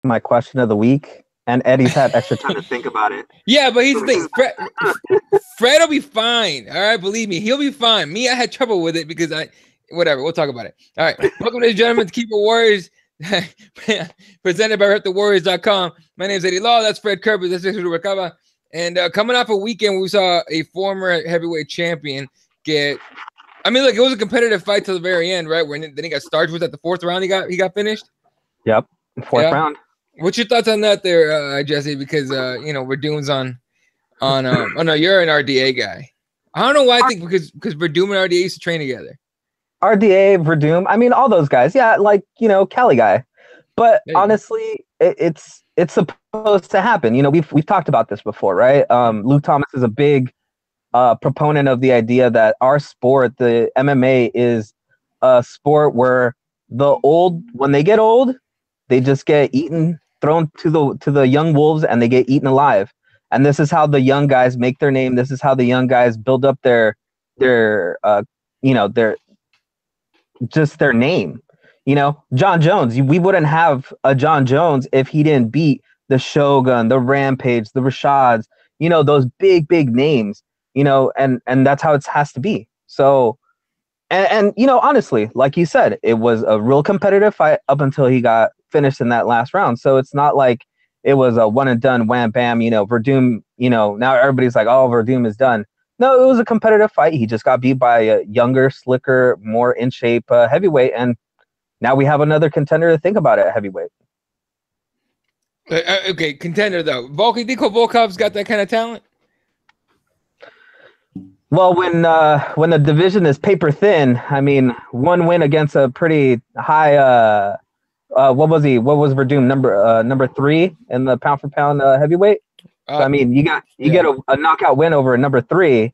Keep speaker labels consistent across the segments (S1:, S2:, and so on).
S1: my question of the week, and Eddie's had extra time to think about it.
S2: Yeah, but here's the thing. Fred will be fine. All right, believe me, he'll be fine. Me, I had trouble with it because whatever. We'll talk about it. All right. Welcome, ladies and gentlemen, to Keep It Warriors, presented by HurtTheWarriors.com. My name is Eddie Law. That's Fred Kerber. That's Victor Rubalcaba. And coming off a weekend, we saw a former heavyweight champion get. I mean, look, it was a competitive fight till the very end, right? When then he got starched. Was that the fourth round? He got finished.
S1: Yep, fourth round.
S2: What's your thoughts on that, there, Jesse? Because Verdum's on. Oh no, you're an RDA guy. I don't know why. I think because Verdum and RDA used to train together.
S1: RDA, Verdum. I mean, all those guys. Yeah, like Cali guy. But honestly, it's supposed to happen. We've talked about this before, right? Luke Thomas is a big proponent of the idea that our sport, the MMA, is a sport where when they get old, they just get eaten, thrown to the young wolves, and they get eaten alive. And this is how the young guys make their name. This is how the young guys build up their name. John Jones, we wouldn't have a John Jones if he didn't beat the Shogun, the Rampage, the Rashads, those big names, and that's how it has to be. So, and honestly, like you said, it was a real competitive fight up until he got finished in that last round. So it's not like it was a one and done, wham, bam, Verdum, now everybody's like, oh, Verdum is done. No, it was a competitive fight. He just got beat by a younger, slicker, more in shape heavyweight. And now we have another contender to think about at heavyweight.
S2: Okay, contender though. You think Volkov's got that kind of talent?
S1: Well, when the division is paper thin, I mean, one win against a pretty high. What was he? What was Verdum, number 3 in the pound for pound heavyweight? So, I mean, you get a knockout win over a number 3.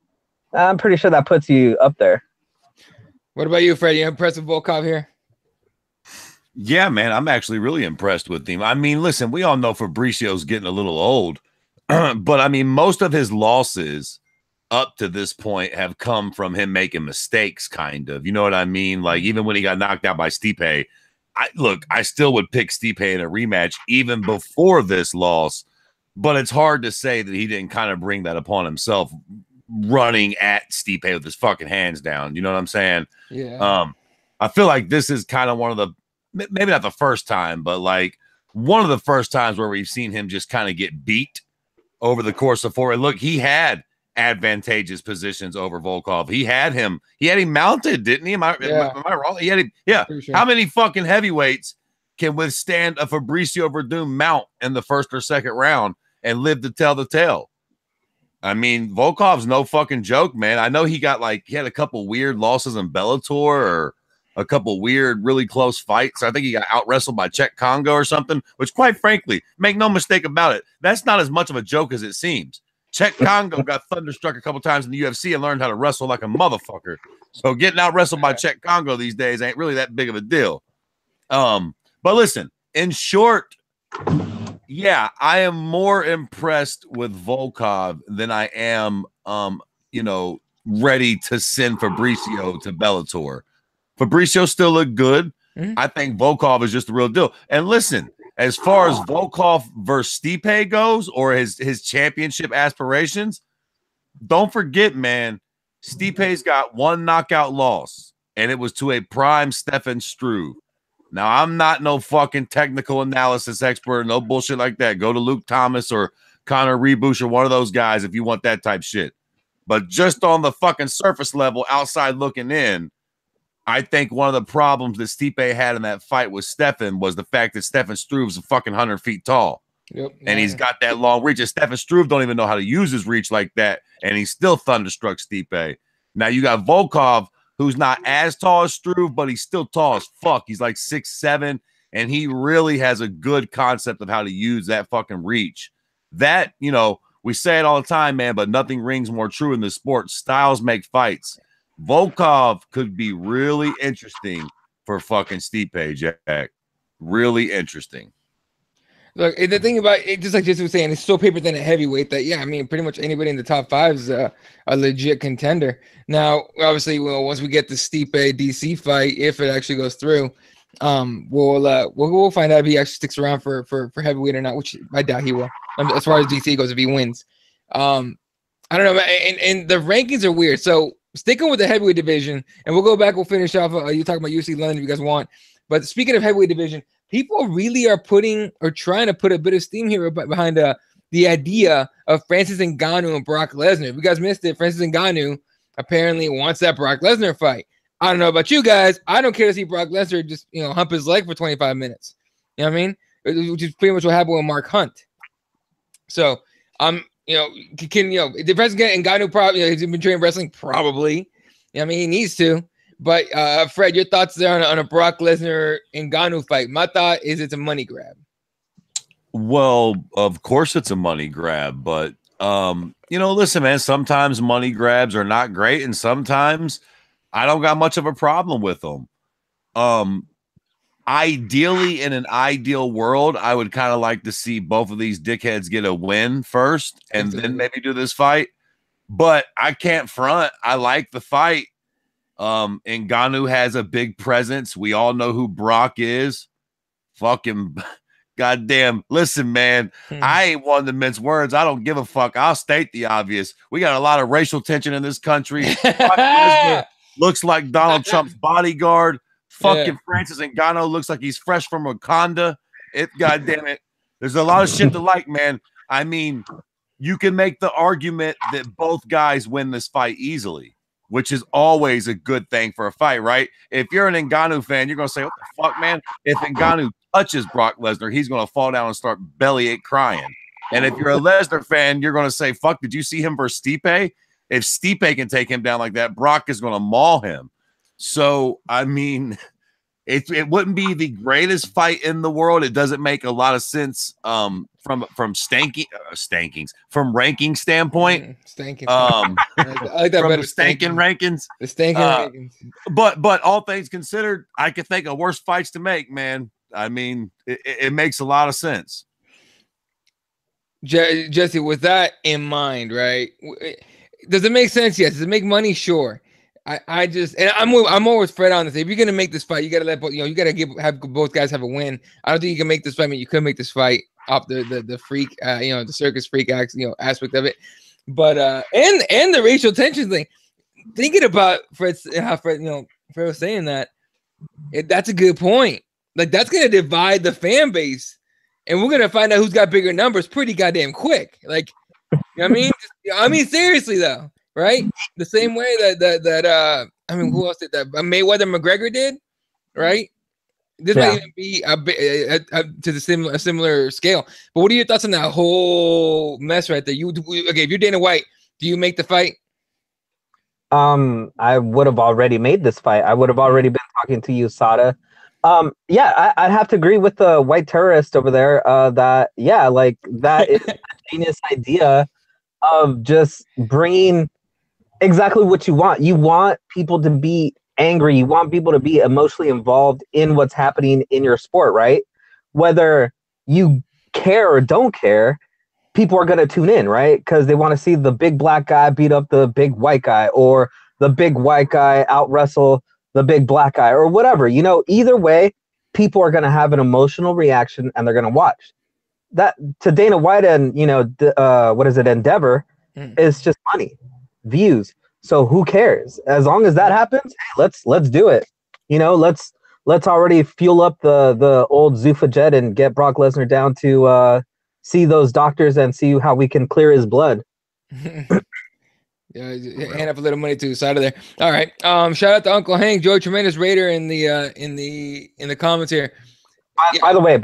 S1: I'm pretty sure that puts you up there.
S2: What about you, Fred? You impressed with Volkov here?
S3: Yeah, man, I'm actually really impressed with him. I mean, listen, we all know Fabricio's getting a little old, but I mean, most of his losses up to this point have come from him making mistakes, kind of. You know what I mean? Like, even when he got knocked out by Stipe, I still would pick Stipe in a rematch even before this loss, but it's hard to say that he didn't kind of bring that upon himself running at Stipe with his fucking hands down. You know what I'm saying?
S2: Yeah.
S3: I feel like this is kind of one of the, maybe not the first time, but like one of the first times where we've seen him just kind of get beat over the course of 4. And look, he had advantageous positions over Volkov. He had him mounted, didn't he? Am I wrong? He had him. Yeah. Sure. How many fucking heavyweights can withstand a Fabricio Verdum mount in the first or second round and live to tell the tale? I mean, Volkov's no fucking joke, man. I know he had a couple weird losses in Bellator or a couple weird, really close fights. I think he got out wrestled by Czech Congo or something, which quite frankly, make no mistake about it, that's not as much of a joke as it seems. Czech Congo got thunderstruck a couple times in the UFC and learned how to wrestle like a motherfucker. So getting out wrestled by Czech Congo these days ain't really that big of a deal. But listen, in short, yeah, I am more impressed with Volkov than I am, ready to send Fabricio to Bellator. Fabricio still looked good. Mm-hmm. I think Volkov is just the real deal. And listen, as far as Volkov versus Stipe goes, or his championship aspirations, don't forget, man, Stipe's got one knockout loss, and it was to a prime Stefan Struve. Now, I'm not no fucking technical analysis expert, no bullshit like that. Go to Luke Thomas or Connor Rebush or one of those guys if you want that type shit. But just on the fucking surface level, outside looking in, I think one of the problems that Stipe had in that fight with Stefan was the fact that Stefan Struve's a fucking 100 feet tall.
S2: Yep.
S3: And he's got that long reach. And Stefan Struve don't even know how to use his reach like that. And he still thunderstruck Stipe. Now you got Volkov, who's not as tall as Struve, but he's still tall as fuck. He's like 6'7", and he really has a good concept of how to use that fucking reach. That, we say it all the time, man, but nothing rings more true in this sport. Styles make fights. Volkov could be really interesting for fucking Stipe, Jack. Really interesting.
S2: Look, the thing about it, just like Jason was saying, it's so paper thin at heavyweight that, yeah, I mean, pretty much anybody in the top 5 is a legit contender. Now, obviously, once we get the Stipe DC fight, if it actually goes through, We'll find out if he actually sticks around for heavyweight or not, which I doubt he will. As far as DC goes, if he wins, I don't know. And the rankings are weird. So sticking with the heavyweight division, and we'll go back. We'll finish off. You talking about UFC London if you guys want. But speaking of heavyweight division, people really are trying to put a bit of steam here behind the idea of Francis Ngannou and Brock Lesnar. If you guys missed it, Francis Ngannou apparently wants that Brock Lesnar fight. I don't know about you guys. I don't care to see Brock Lesnar just, hump his leg for 25 minutes. You know what I mean? Which is pretty much what happened with Mark Hunt. So, it depends again. Ngannou probably, he's been training wrestling, probably. I mean, he needs to. But Fred, your thoughts there on a Brock Lesnar Ngannou fight? My thought is it's a money grab.
S3: Well, of course it's a money grab, but listen, man, sometimes money grabs are not great, and sometimes I don't got much of a problem with them. Ideally, in an ideal world, I would kind of like to see both of these dickheads get a win first and then maybe do this fight. But I can't front. I like the fight. Ngannou has a big presence. We all know who Brock is. Fucking goddamn. Listen, man, I ain't one to mince words. I don't give a fuck. I'll state the obvious. We got a lot of racial tension in this country. Looks like Donald Trump's bodyguard. Fucking Francis Ngannou looks like he's fresh from Wakanda. Goddamn it. There's a lot of shit to like, man. I mean, you can make the argument that both guys win this fight easily, which is always a good thing for a fight, right? If you're an Ngannou fan, you're going to say, what the fuck, man? If Ngannou touches Brock Lesnar, he's going to fall down and start bellyache crying. And if you're a Lesnar fan, you're going to say, fuck, did you see him versus Stipe? If Stipe can take him down like that, Brock is going to maul him. So, I mean, it wouldn't be the greatest fight in the world. It doesn't make a lot of sense from ranking standpoint.
S2: Stanking.
S3: I
S2: like that
S3: from
S2: better.
S3: The stanking rankings.
S2: The stanking rankings.
S3: But all things considered, I could think of worse fights to make, man. I mean, it makes a lot of sense.
S2: Jesse, with that in mind, right? Does it make sense? Yes. Does it make money? Sure. I just, and I'm always Fred on this. If you're gonna make this fight, you gotta let both, you gotta have both guys have a win. I don't think you can make this fight. I mean, you could make this fight off the freak, the circus freak aspect of it, but and the racial tension thing. Thinking about how Fred was saying that, that's a good point. Like that's gonna divide the fan base, and we're gonna find out who's got bigger numbers pretty goddamn quick. Like, you know what I mean? I mean, seriously though. Right, the same way that I mean, who else did that? Mayweather McGregor did, right? This might even be to the similar scale. But what are your thoughts on that whole mess right there? If you're Dana White, do you make the fight?
S1: I would have already made this fight. I would have already been talking to you, Sada. I'd have to agree with the white terrorist over there. That is a genius idea of just bringing exactly what you want. You want people to be angry. You want people to be emotionally involved in what's happening in your sport, right? Whether you care or don't care, people are going to tune in, right? Because they want to see the big black guy beat up the big white guy, or the big white guy out wrestle the big black guy, or whatever. Either way, people are going to have an emotional reaction and they're going to watch. That to Dana White and Endeavor is just money, views. So who cares? As long as that happens, hey, let's do it. Let's already fuel up the old Zuffa jet and get Brock Lesnar down to see those doctors and see how we can clear his blood.
S2: Hand up a little money to the side of there. All right. Shout out to Uncle Hank, Joey Tremendous Raider in the comments here.
S1: By the way,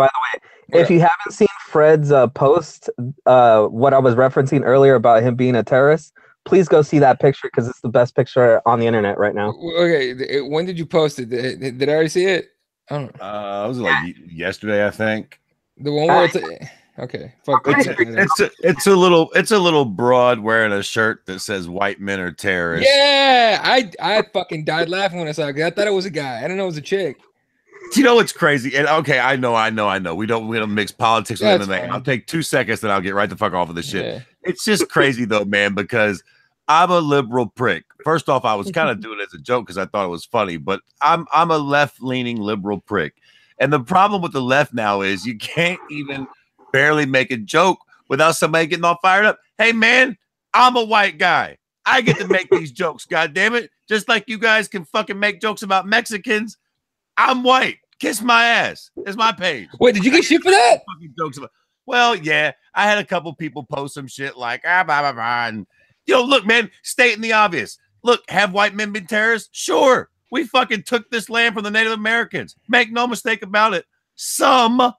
S1: if you haven't seen Fred's post, what I was referencing earlier about him being a terrorist, please go see that picture because it's the best picture on the internet right now.
S2: Okay, when did you post it? Did I already see it? I don't know.
S3: It was like yesterday, I think.
S2: The one where okay. Fuck.
S3: It's a little broad wearing a shirt that says "White men are terrorists."
S2: Yeah, I fucking died laughing when I saw it. I thought it was a guy. I didn't know it was a chick.
S3: You know what's crazy? And okay, I know. We don't mix politics with MMA. I'll take 2 seconds, then I'll get right the fuck off of this shit. Yeah. It's just crazy though, man, because I'm a liberal prick. First off, I was kind of doing it as a joke because I thought it was funny, but I'm a left-leaning liberal prick. And the problem with the left now is you can't even barely make a joke without somebody getting all fired up. Hey, man, I'm a white guy. I get to make these jokes, God damn it. Just like you guys can fucking make jokes about Mexicans. I'm white. Kiss my ass. It's my page.
S2: Wait, did you get shit for that?
S3: Fucking jokes about. Well, yeah, I had a couple people post some shit like blah, blah, blah, and look, man, stating the obvious. Look, have white men been terrorists? Sure. We fucking took this land from the Native Americans. Make no mistake about it. Some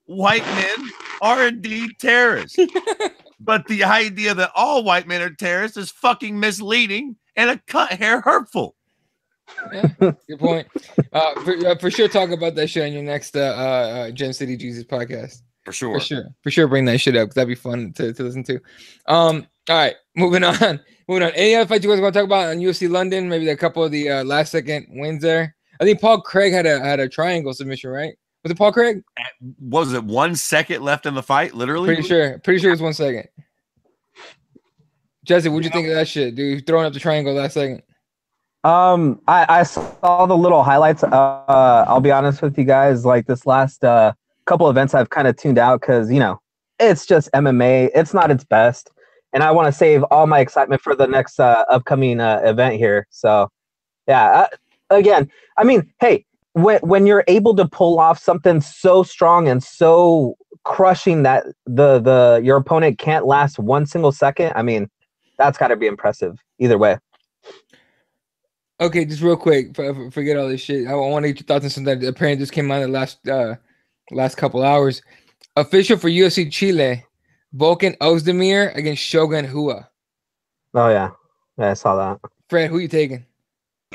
S3: white men are indeed terrorists. But the idea that all white men are terrorists is fucking misleading and a cut hair hurtful.
S2: Yeah, good point. For sure, talk about that shit on your next Gem City Jesus podcast.
S3: For sure.
S2: For sure, bring that shit up because that'd be fun to listen to. All right, moving on. Any other fights you guys want to talk about on UFC London? Maybe a couple of the last second wins there. I think Paul Craig had a triangle submission, right? Was it Paul Craig?
S3: Was it 1 second left in the fight? Literally,
S2: pretty sure it was 1 second. Jesse, what'd you think of that shit, dude? Throwing up the triangle last second.
S1: I saw the little highlights. I'll be honest with you guys. Like this last couple events, I've kind of tuned out because it's just MMA. It's not its best, and I want to save all my excitement for the next upcoming event here. So, yeah. Again, I mean, hey, when you're able to pull off something so strong and so crushing that your opponent can't last 1 single second, I mean, that's got to be impressive either way.
S2: Okay, just real quick, forget all this shit. I want to get your thoughts on something that apparently just came out in the last couple hours. Official for UFC Chile, Volkan Ozdemir against Shogun Rua.
S1: Oh yeah, I saw that.
S2: Fred, who you taking?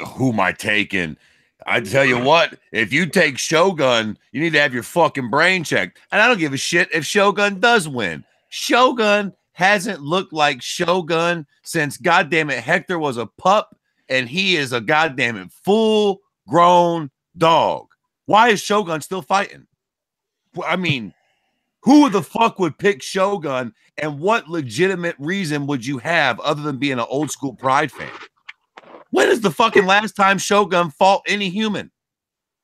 S3: Who am I taking? I tell you what, if you take Shogun, you need to have your fucking brain checked. And I don't give a shit if Shogun does win. Shogun hasn't looked like Shogun since, goddamn it, Hector was a pup. And he is a goddamn it full-grown dog. Why is Shogun still fighting? I mean, who the fuck would pick Shogun, and what legitimate reason would you have other than being an old school Pride fan? When is the fucking last time Shogun fought any human?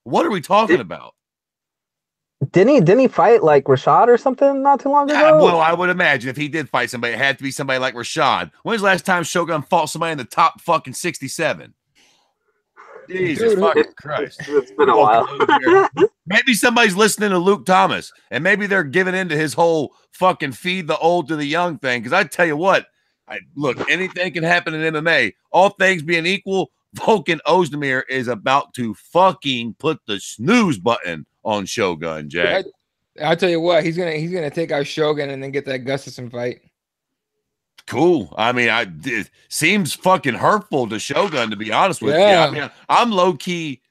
S3: What are we talking about?
S1: Didn't he fight like Rashad or something not too long ago?
S3: Well, I would imagine if he did fight somebody, it had to be somebody like Rashad. When's the last time Shogun fought somebody in the top fucking 67? Jesus fucking Christ.
S1: It's been a while.
S3: Maybe somebody's listening to Luke Thomas, and maybe they're giving into his whole fucking feed the old to the young thing. Because I tell you what, look, anything can happen in MMA. All things being equal, Volkan Ozdemir is about to fucking put the snooze button on Shogun, Jack.
S2: I'll tell you what, he's gonna take out Shogun and then get that Gustafsson fight.
S3: Cool. I mean, it seems fucking hurtful to Shogun, to be honest with you. I mean, I'm low key.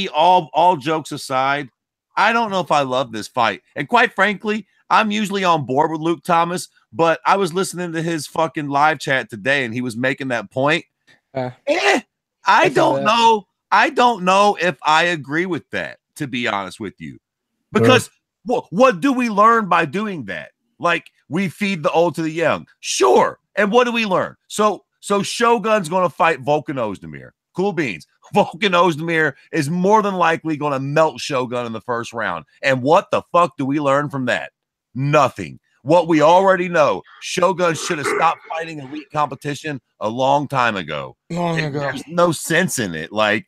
S3: All jokes aside, I don't know if I love this fight, and quite frankly, I'm usually on board with Luke Thomas. But I was listening to his fucking live chat today, and he was making that point. I don't know. I don't know if I agree with that, to be honest with you, because what do we learn by doing that? Like, we feed the old to the young, sure. And what do we learn? So Shogun's going to fight Volkan Ozdemir. Cool beans. Volkan Ozdemir is more than likely going to melt Shogun in the first round. And what the fuck do we learn from that? Nothing. What we already know, Shogun should have stopped fighting elite competition a long time ago. There's no sense in it. Like,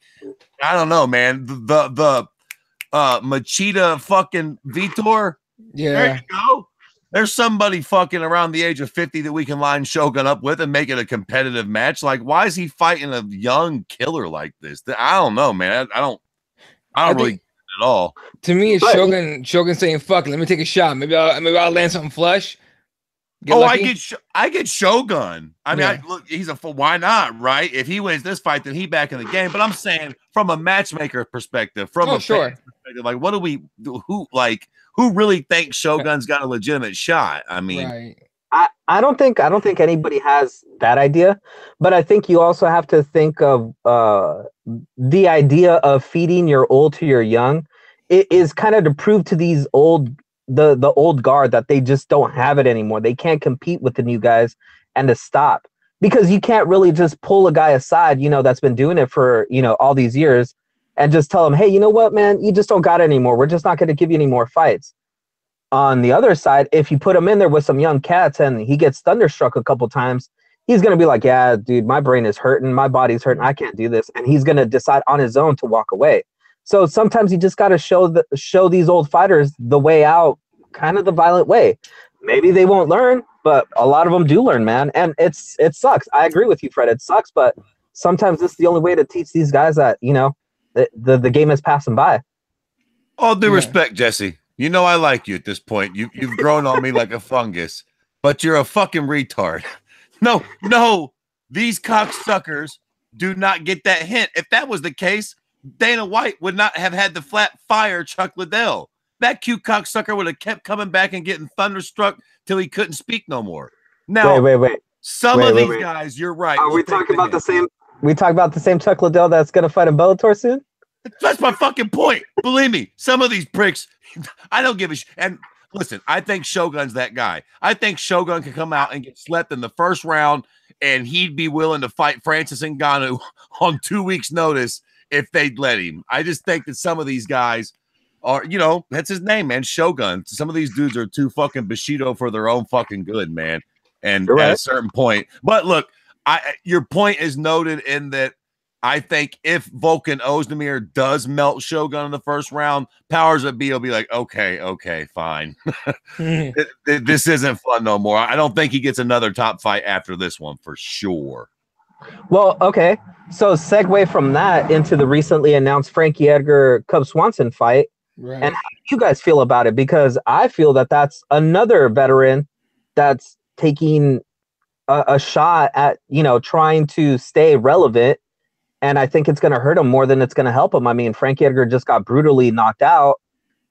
S3: I don't know, man. The Machida fucking Vitor.
S2: Yeah.
S3: There you go. There's somebody fucking around the age of 50 that we can line Shogun up with and make it a competitive match. Like, why is he fighting a young killer like this? I don't know, man. I don't really get it at all.
S2: To me, it's Shogun saying, "Fuck it, let me take a shot. Maybe I'll land something flush."
S3: I get Shogun. I mean, look, why not, right? If he wins this fight, then he back in the game. But I'm saying from a matchmaker perspective, from a fan perspective, like, what do we do? Who really thinks Shogun's got a legitimate shot? I mean,
S1: I don't think anybody has that idea, but I think you also have to think of the idea of feeding your old to your young. It is kind of to prove to these the old guard that they just don't have it anymore. They can't compete with the new guys, and to stop. because you can't really just pull a guy aside, that's been doing it for, all these years and just tell him, hey, you know what, man, you just don't got it anymore. We're just not going to give you any more fights. On the other side, if you put him in there with some young cats and he gets thunderstruck a couple times, he's going to be like, yeah, dude, my brain is hurting. My body's hurting. I can't do this. And he's going to decide on his own to walk away. So sometimes you just got to show these old fighters the way out, kind of the violent way. Maybe they won't learn, but a lot of them do learn, man. And it sucks. I agree with you, Fred. It sucks, but sometimes this is the only way to teach these guys that, the game is passing by.
S3: All due respect, Jesse. You know I like you at this point. You've grown on me like a fungus, but you're a fucking retard. No, these cocksuckers do not get that hint. If that was the case, Dana White would not have had to flat fire Chuck Liddell. That cute cocksucker would have kept coming back and getting thunderstruck till he couldn't speak no more. Now,
S1: wait.
S3: Some of these guys, you're right.
S1: Are we talking about the same? We talk about the same Chuck Liddell that's going to fight in Bellator soon?
S3: That's my fucking point. Believe me, some of these pricks, I don't give a shit. And listen, I think Shogun's that guy. I think Shogun can come out and get slept in the first round, and he'd be willing to fight Francis Ngannou on 2 weeks' notice if they'd let him. I just think that some of these guys are, that's his name, man, Shogun. Some of these dudes are too fucking Bushido for their own fucking good, man. And at a certain point, but look, your point is noted in that. I think if Volkan Ozdemir does melt Shogun in the first round, powers that be will be like, okay, fine. This isn't fun no more. I don't think he gets another top fight after this one for sure.
S1: Well, okay. So segue from that into the recently announced Frankie Edgar Cub Swanson fight. Right. And how do you guys feel about it? Because I feel that that's another veteran that's taking a shot at, trying to stay relevant. And I think it's going to hurt him more than it's going to help him. I mean, Frankie Edgar just got brutally knocked out.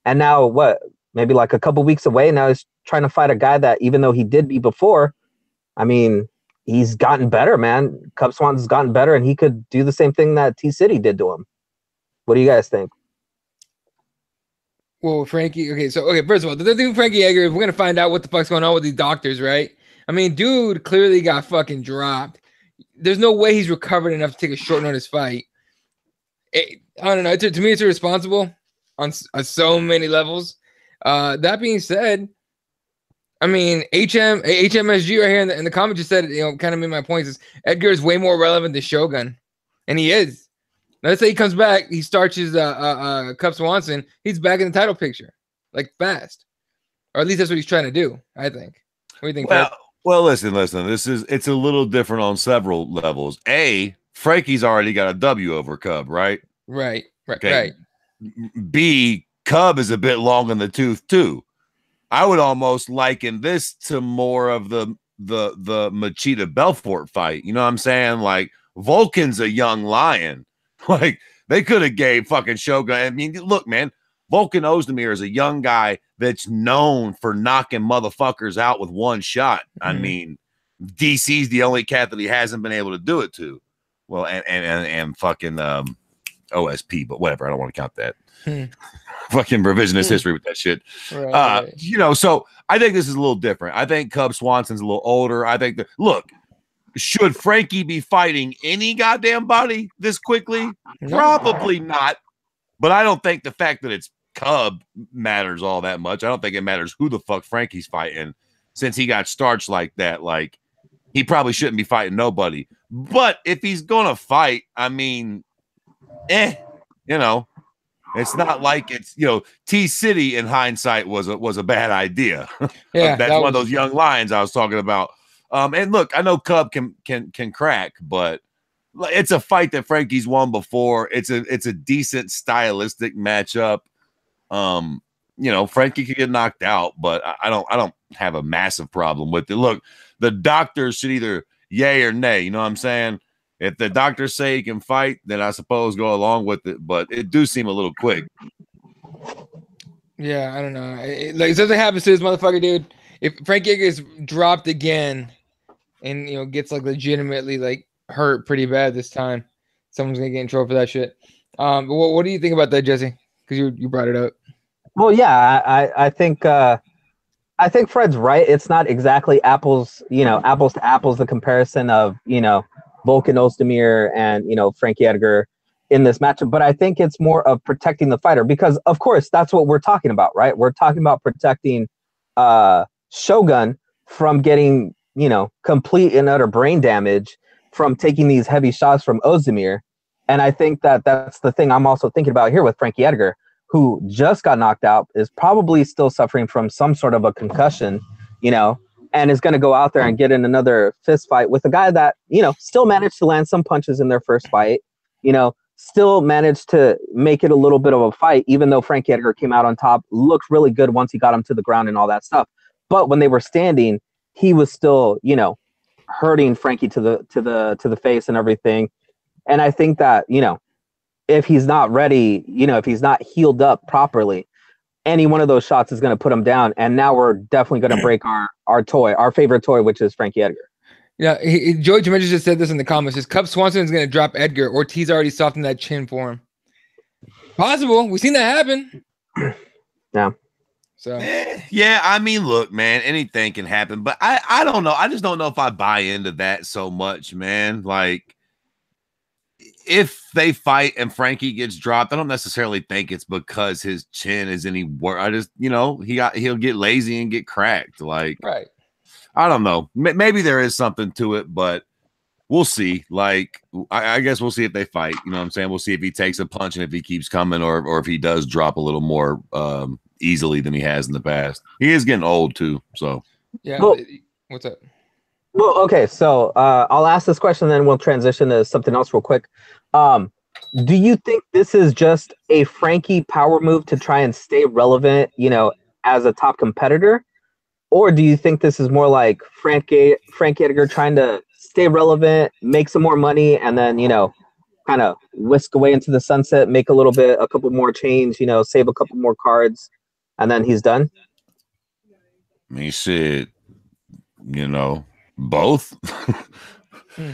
S1: And now maybe like a couple weeks away. Now he's trying to fight a guy that, even though he did beat before, I mean, he's gotten better, man. Cub Swanson's gotten better, and he could do the same thing that T-City did to him. What do you guys think?
S2: Well, Frankie, first of all, the thing with Frankie Edgar, we're going to find out what the fuck's going on with these doctors, right? I mean, dude clearly got fucking dropped. There's no way he's recovered enough to take a short notice fight. I don't know. To me, it's irresponsible on so many levels. That being said, I mean, HMSG right here in the comment just said, kind of made my points is Edgar is way more relevant than Shogun. And he is. Now, let's say he comes back, he starts his Cub Swanson, he's back in the title picture, like fast. Or at least that's what he's trying to do, I think. What do you think, Fred?
S3: Well, listen. It's a little different on several levels. A, Frankie's already got a W over Cub, right?
S2: Right. Right.
S3: B, Cub is a bit long in the tooth too. I would almost liken this to more of the Machida Belfort fight. You know what I'm saying? Like Vulcan's a young lion. Like they could have gave fucking Shogun. I mean, look, man, Volkan Ozdemir is a young guy that's known for knocking motherfuckers out with one shot. I mean, DC's the only cat that he hasn't been able to do it to. Well, and fucking OSP, but whatever. I don't want to count that. Fucking revisionist history with that shit. Right. So I think this is a little different. I think Cub Swanson's a little older. I think look, should Frankie be fighting any goddamn body this quickly? Probably not. But I don't think the fact that it's Cub matters all that much. I don't think it matters who the fuck Frankie's fighting, since he got starched like that. Like, he probably shouldn't be fighting nobody. But if he's gonna fight, I mean, it's not like it's T-City in hindsight was a bad idea. Yeah, that's one of those young lions I was talking about. And look, I know Cub can crack, but it's a fight that Frankie's won before. It's a decent stylistic matchup. Frankie could get knocked out, but I don't have a massive problem with it. Look, the doctors should either yay or nay. You know what I'm saying? If the doctors say he can fight, then I suppose go along with it. But it do seem a little quick.
S2: Yeah, I don't know. Like something happens to this motherfucker, dude. If Frank Edgar is dropped again, and gets like legitimately like hurt pretty bad this time, someone's gonna get in trouble for that shit. But what do you think about that, Jesse? Because you brought it up.
S1: Well, yeah, I think I think Fred's right. It's not exactly apples to apples, the comparison of, Volkan Ozdemir and, Frankie Edgar in this matchup. But I think it's more of protecting the fighter because, of course, that's what we're talking about, right? We're talking about protecting Shogun from getting, complete and utter brain damage from taking these heavy shots from Ozdemir. And I think that's the thing I'm also thinking about here with Frankie Edgar, who just got knocked out, is probably still suffering from some sort of a concussion, and is going to go out there and get in another fist fight with a guy that, still managed to land some punches in their first fight, still managed to make it a little bit of a fight, even though Frankie Edgar came out on top, looked really good once he got him to the ground and all that stuff. But when they were standing, he was still, hurting Frankie to the face and everything. And I think that, if he's not ready, if he's not healed up properly, any one of those shots is going to put him down. And now we're definitely going to break our favorite toy, which is Frankie Edgar.
S2: Yeah, George Mendes just said this in the comments. Says Cub Swanson is going to drop Edgar. Ortiz already softened that chin for him. Possible. We've seen that happen.
S1: Yeah.
S2: So
S3: yeah, I mean, look, man, anything can happen, but I don't know. I just don't know if I buy into that so much, man. Like, if they fight and Frankie gets dropped, I don't necessarily think it's because his chin is any worse. I just, he'll get lazy and get cracked. Like,
S2: right.
S3: I don't know. Maybe there is something to it, but we'll see. Like, I guess we'll see if they fight. You know what I'm saying? We'll see if he takes a punch and if he keeps coming, or if he does drop a little more easily than he has in the past. He is getting old too. So
S2: yeah.
S1: Well,
S2: what's up?
S1: Well, okay, so I'll ask this question, then we'll transition to something else real quick. Do you think this is just a Frankie power move to try and stay relevant, as a top competitor? Or do you think this is more like Frankie Edgar trying to stay relevant, make some more money, and then, kind of whisk away into the sunset, make a couple more change, save a couple more cards, and then he's done?
S3: He said, both.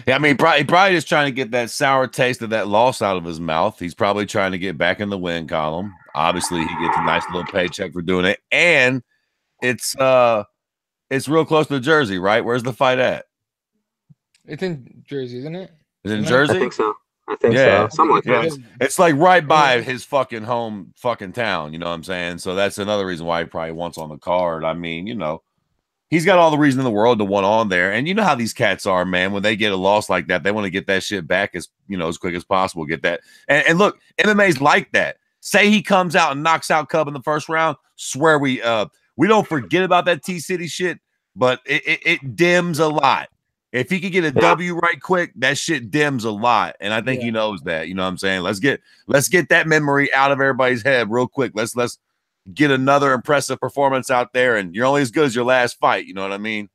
S3: Yeah, I mean, probably just trying to get that sour taste of that loss out of his mouth. He's probably trying to get back in the win column. Obviously, he gets a nice little paycheck for doing it, and it's real close to Jersey, right? Where's the fight at?
S2: It's in Jersey, isn't it?
S3: Is it in Jersey?
S1: I think so. Something like that.
S3: It's like right by his fucking home fucking town. You know what I'm saying? So that's another reason why he probably wants on the card. I mean, he's got all the reason in the world to want on there. And you know how these cats are, man. When they get a loss like that, they want to get that shit back as quick as possible. Get that. And look, MMA's like that. Say he comes out and knocks out Cub in the first round. Swear we don't forget about that T-City shit, but it dims a lot. If he could get a W right quick, that shit dims a lot. And I think he knows that. You know what I'm saying? Let's get that memory out of everybody's head real quick. Let's get another impressive performance out there, and you're only as good as your last fight. You know what I mean?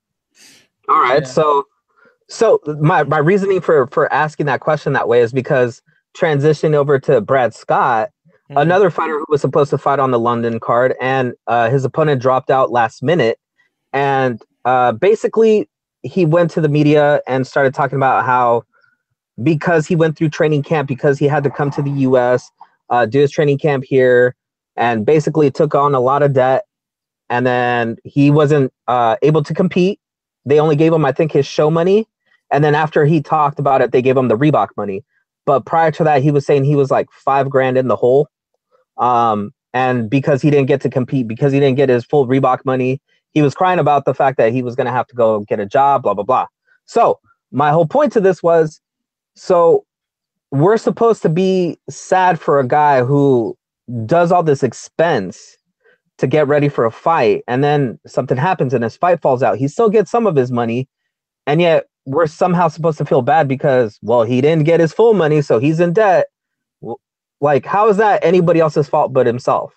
S1: All right. So my reasoning for asking that question that way is because transitioning over to Brad Scott, another fighter who was supposed to fight on the London card, and his opponent dropped out last minute. And basically he went to the media and started talking about how, because he went through training camp, because he had to come to the US, do his training camp here, and basically took on a lot of debt, and then he wasn't able to compete. They only gave him, I think, his show money, and then after he talked about it, they gave him the Reebok money. But prior to that, he was saying he was like $5,000 in the hole, and because he didn't get to compete, because he didn't get his full Reebok money, he was crying about the fact that he was going to have to go get a job, blah blah blah. So my whole point to this was, so we're supposed to be sad for a guy who does all this expense to get ready for a fight, and then something happens and his fight falls out. He still gets some of his money, and yet we're somehow supposed to feel bad because, well, he didn't get his full money, so he's in debt. Like, how is that anybody else's fault but himself?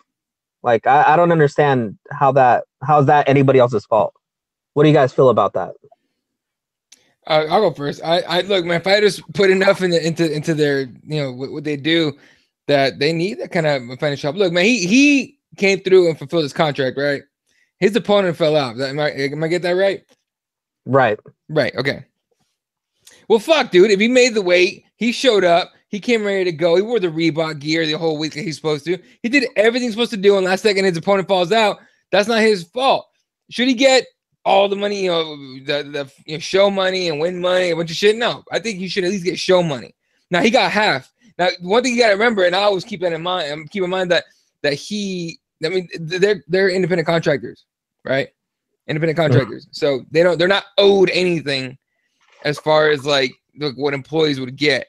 S1: Like, I don't understand how's that anybody else's fault. What do you guys feel about that?
S2: I'll go first. I look, man, fighters put enough into their, what they do, that they need that kind of financial help. Look, man, he came through and fulfilled his contract, right? His opponent fell out. Am I get that right?
S1: Right.
S2: Okay. Well, fuck, dude. If he made the weight, he showed up, he came ready to go. He wore the Reebok gear the whole week that he's supposed to. He did everything he's supposed to do, and last second his opponent falls out. That's not his fault. Should he get all the money, the show money and win money, a bunch of shit? No, I think he should at least get show money. Now he got half. Now, one thing you got to remember, and I always keep that in mind. Keep in mind that they're independent contractors, right? Independent contractors, so they're not owed anything as far as like what employees would get.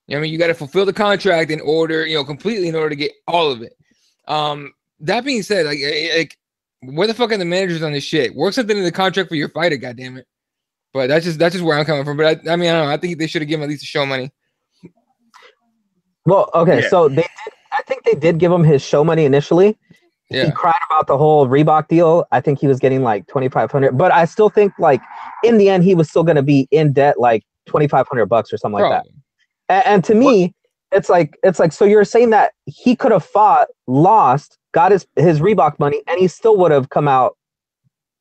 S2: You got to fulfill the contract in order, completely in order to get all of it. That being said, like where the fuck are the managers on this shit? Work something in the contract for your fighter, goddammit. But that's just where I'm coming from. But I don't know. I think they should have given at least a show money.
S1: Well, okay, so they did. I think they did give him his show money initially. Yeah. He cried about the whole Reebok deal. I think he was getting like $2,500, but I still think like in the end he was still going to be in debt like $2,500 or something like that. And to me, it's like so you're saying that he could have fought, lost, got his Reebok money, and he still would have come out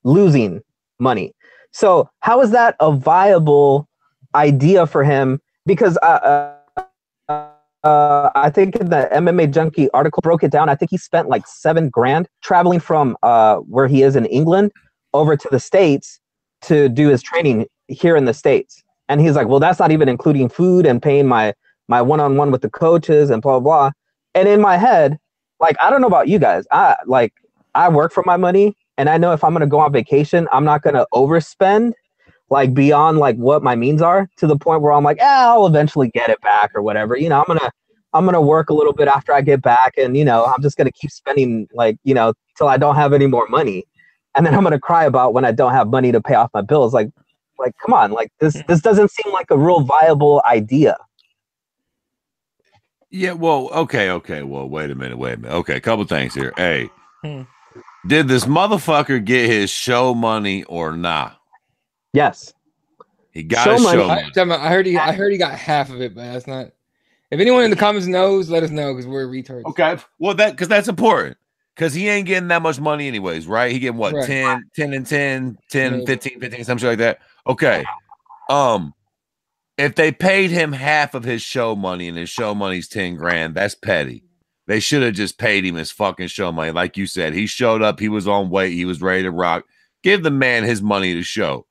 S1: losing money. So how is that a viable idea for him? Because I think in the MMA Junkie article broke it down. I think he spent like $7,000 traveling from where he is in England over to the States to do his training here in the States. And he's like, well, that's not even including food and paying my one-on-one with the coaches and blah, blah, blah. And in my head, like, I don't know about you guys. I work for my money, and I know if I'm going to go on vacation, I'm not going to overspend like beyond like what my means are, to the point where I'm like, I'll eventually get it back or whatever. I'm gonna work a little bit after I get back, and I'm just gonna keep spending like till I don't have any more money, and then I'm gonna cry about when I don't have money to pay off my bills. Like come on, like this doesn't seem like a real viable idea.
S3: Yeah, well, okay. Well, wait a minute. Okay, a couple things here. Hey, did this motherfucker get his show money or not?
S1: Yes,
S3: he got his show money.
S2: I heard he got half of it, but that's not. If anyone in the comments knows, let us know, because we're retards.
S3: Okay, well because that's important, because he ain't getting that much money anyways, right? He getting what, right. 10 and 10, 10, 15, something like that. Okay, if they paid him half of his show money and his show money's $10,000, that's petty. They should have just paid him his fucking show money, like you said. He showed up, he was on weight, he was ready to rock. Give the man his money to show.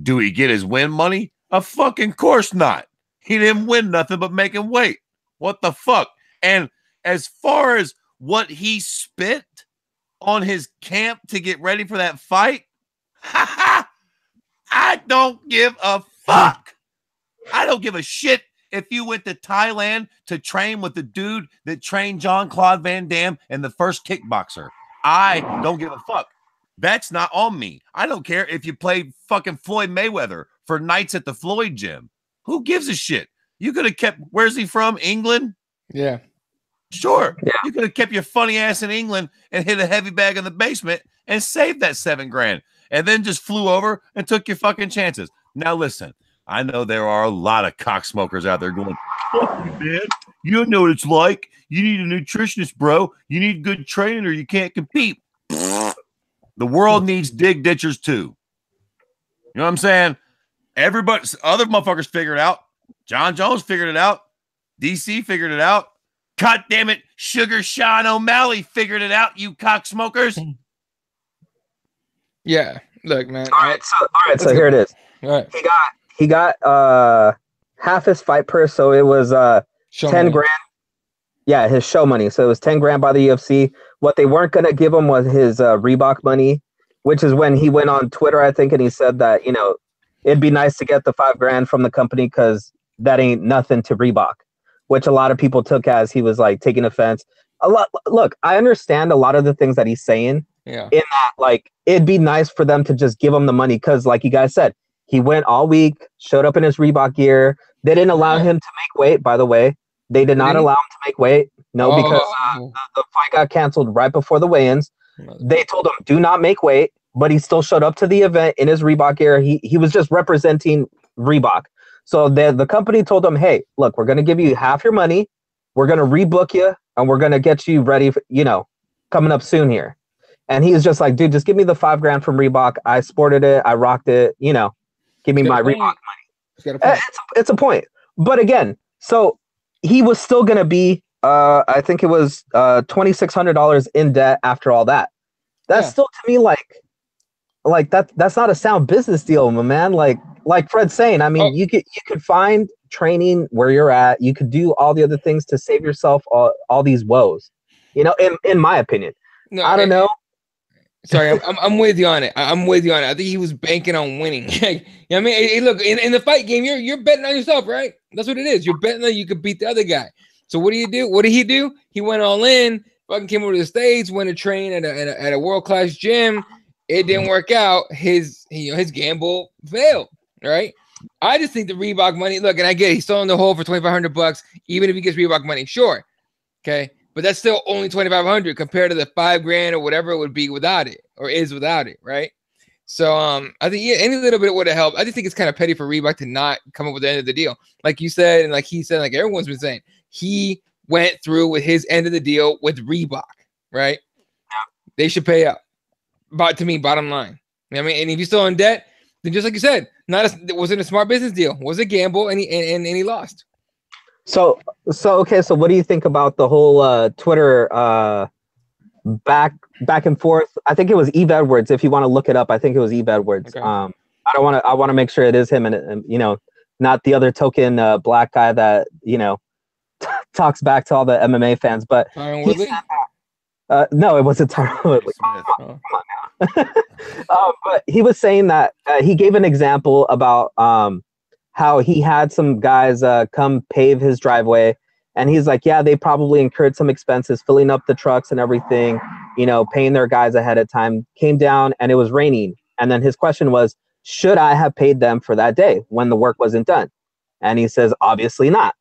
S3: Do he get his win money? Of fucking course not. He didn't win nothing but making weight. What the fuck? And as far as what he spent on his camp to get ready for that fight, I don't give a fuck. I don't give a shit if you went to Thailand to train with the dude that trained Jean-Claude Van Damme and the first kickboxer. I don't give a fuck. That's not on me. I don't care if you played fucking Floyd Mayweather for nights at the Floyd gym. Who gives a shit? You could have kept, where's he from? England?
S2: Yeah.
S3: Sure. Yeah. You could have kept your funny ass in England and hit a heavy bag in the basement and saved that $7,000 and then just flew over and took your fucking chances. Now, listen, I know there are a lot of cocksmokers out there going, fuck you, man. You don't know what it's like. You need a nutritionist, bro. You need good training or you can't compete. The world needs dig ditchers too. You know what I'm saying? Everybody, other motherfuckers figured it out. John Jones figured it out. DC figured it out. God damn it, Sugar Sean O'Malley figured it out, you cocksmokers.
S2: Yeah, look, man.
S1: All right, so here it is.
S2: All right.
S1: He got half his fight purse, so it was $10,000. Yeah, his show money. So it was $10,000 by the UFC. What they weren't gonna give him was his Reebok money, which is when he went on Twitter, I think, and he said that it'd be nice to get the $5,000 from the company because that ain't nothing to Reebok, which a lot of people took as he was like taking offense. Look, I understand a lot of the things that he's saying.
S2: Yeah.
S1: In that, like, it'd be nice for them to just give him the money because, like you guys said, he went all week, showed up in his Reebok gear. They didn't allow him to make weight, by the way. They did not allow him to make weight. No, because the fight got canceled right before the weigh-ins. They told him, do not make weight, but he still showed up to the event in his Reebok gear. He was just representing Reebok. So the company told him, hey, look, we're going to give you half your money. We're going to rebook you, and we're going to get you ready for, coming up soon here. And he's just like, dude, just give me the $5,000 from Reebok. I sported it. I rocked it. Give me my Reebok money. It's a point. But again, so he was still going to be, I think it was $2,600 in debt after all that. That's still, to me, like, like that's not a sound business deal, my man. Like Fred's saying, I mean,
S2: Oh,
S1: you could find training where you're at. You could do all the other things to save yourself all these woes. You know, in my opinion,
S2: no,
S1: I don't know.
S2: sorry, I'm with you on it. I'm with you on it. I think he was banking on winning. You know what I mean? Hey, look, in the fight game, you're betting on yourself, right? That's what it is. You're betting that you could beat the other guy. So what do you do? What did he do? He went all in. Fucking came over to the States, went to train at a world class gym. It didn't work out. His gamble failed. Right. I just think the Reebok money. Look, and I get it, he's still in the hole for $2,500. Even if he gets Reebok money, sure. Okay. But that's still only $2,500 compared to the $5,000 or whatever it would be without it, or is without it, right? So I think any little bit would have helped. I just think it's kind of petty for Reebok to not come up with the end of the deal, like you said, and like he said, like everyone's been saying. He went through with his end of the deal with Reebok, right? They should pay up. But to me, bottom line, you know what I mean, and if he's still in debt, then just like you said, it wasn't a smart business deal. It was a gamble, and he lost.
S1: So okay. So what do you think about the whole Twitter back and forth? I think it was Eve Edwards. If you want to look it up, I think it was Eve Edwards.
S2: Okay.
S1: I want to make sure it is him, and you know, not the other token black guy that you know talks back to all the MMA fans. But no, it wasn't Tyron Woodley. Come on now. But he was saying that he gave an example about how he had some guys come pave his driveway, and he's like, yeah, they probably incurred some expenses filling up the trucks and everything, you know, paying their guys ahead of time. Came down and it was raining, and then his question was, should I have paid them for that day when the work wasn't done? And he says, obviously not.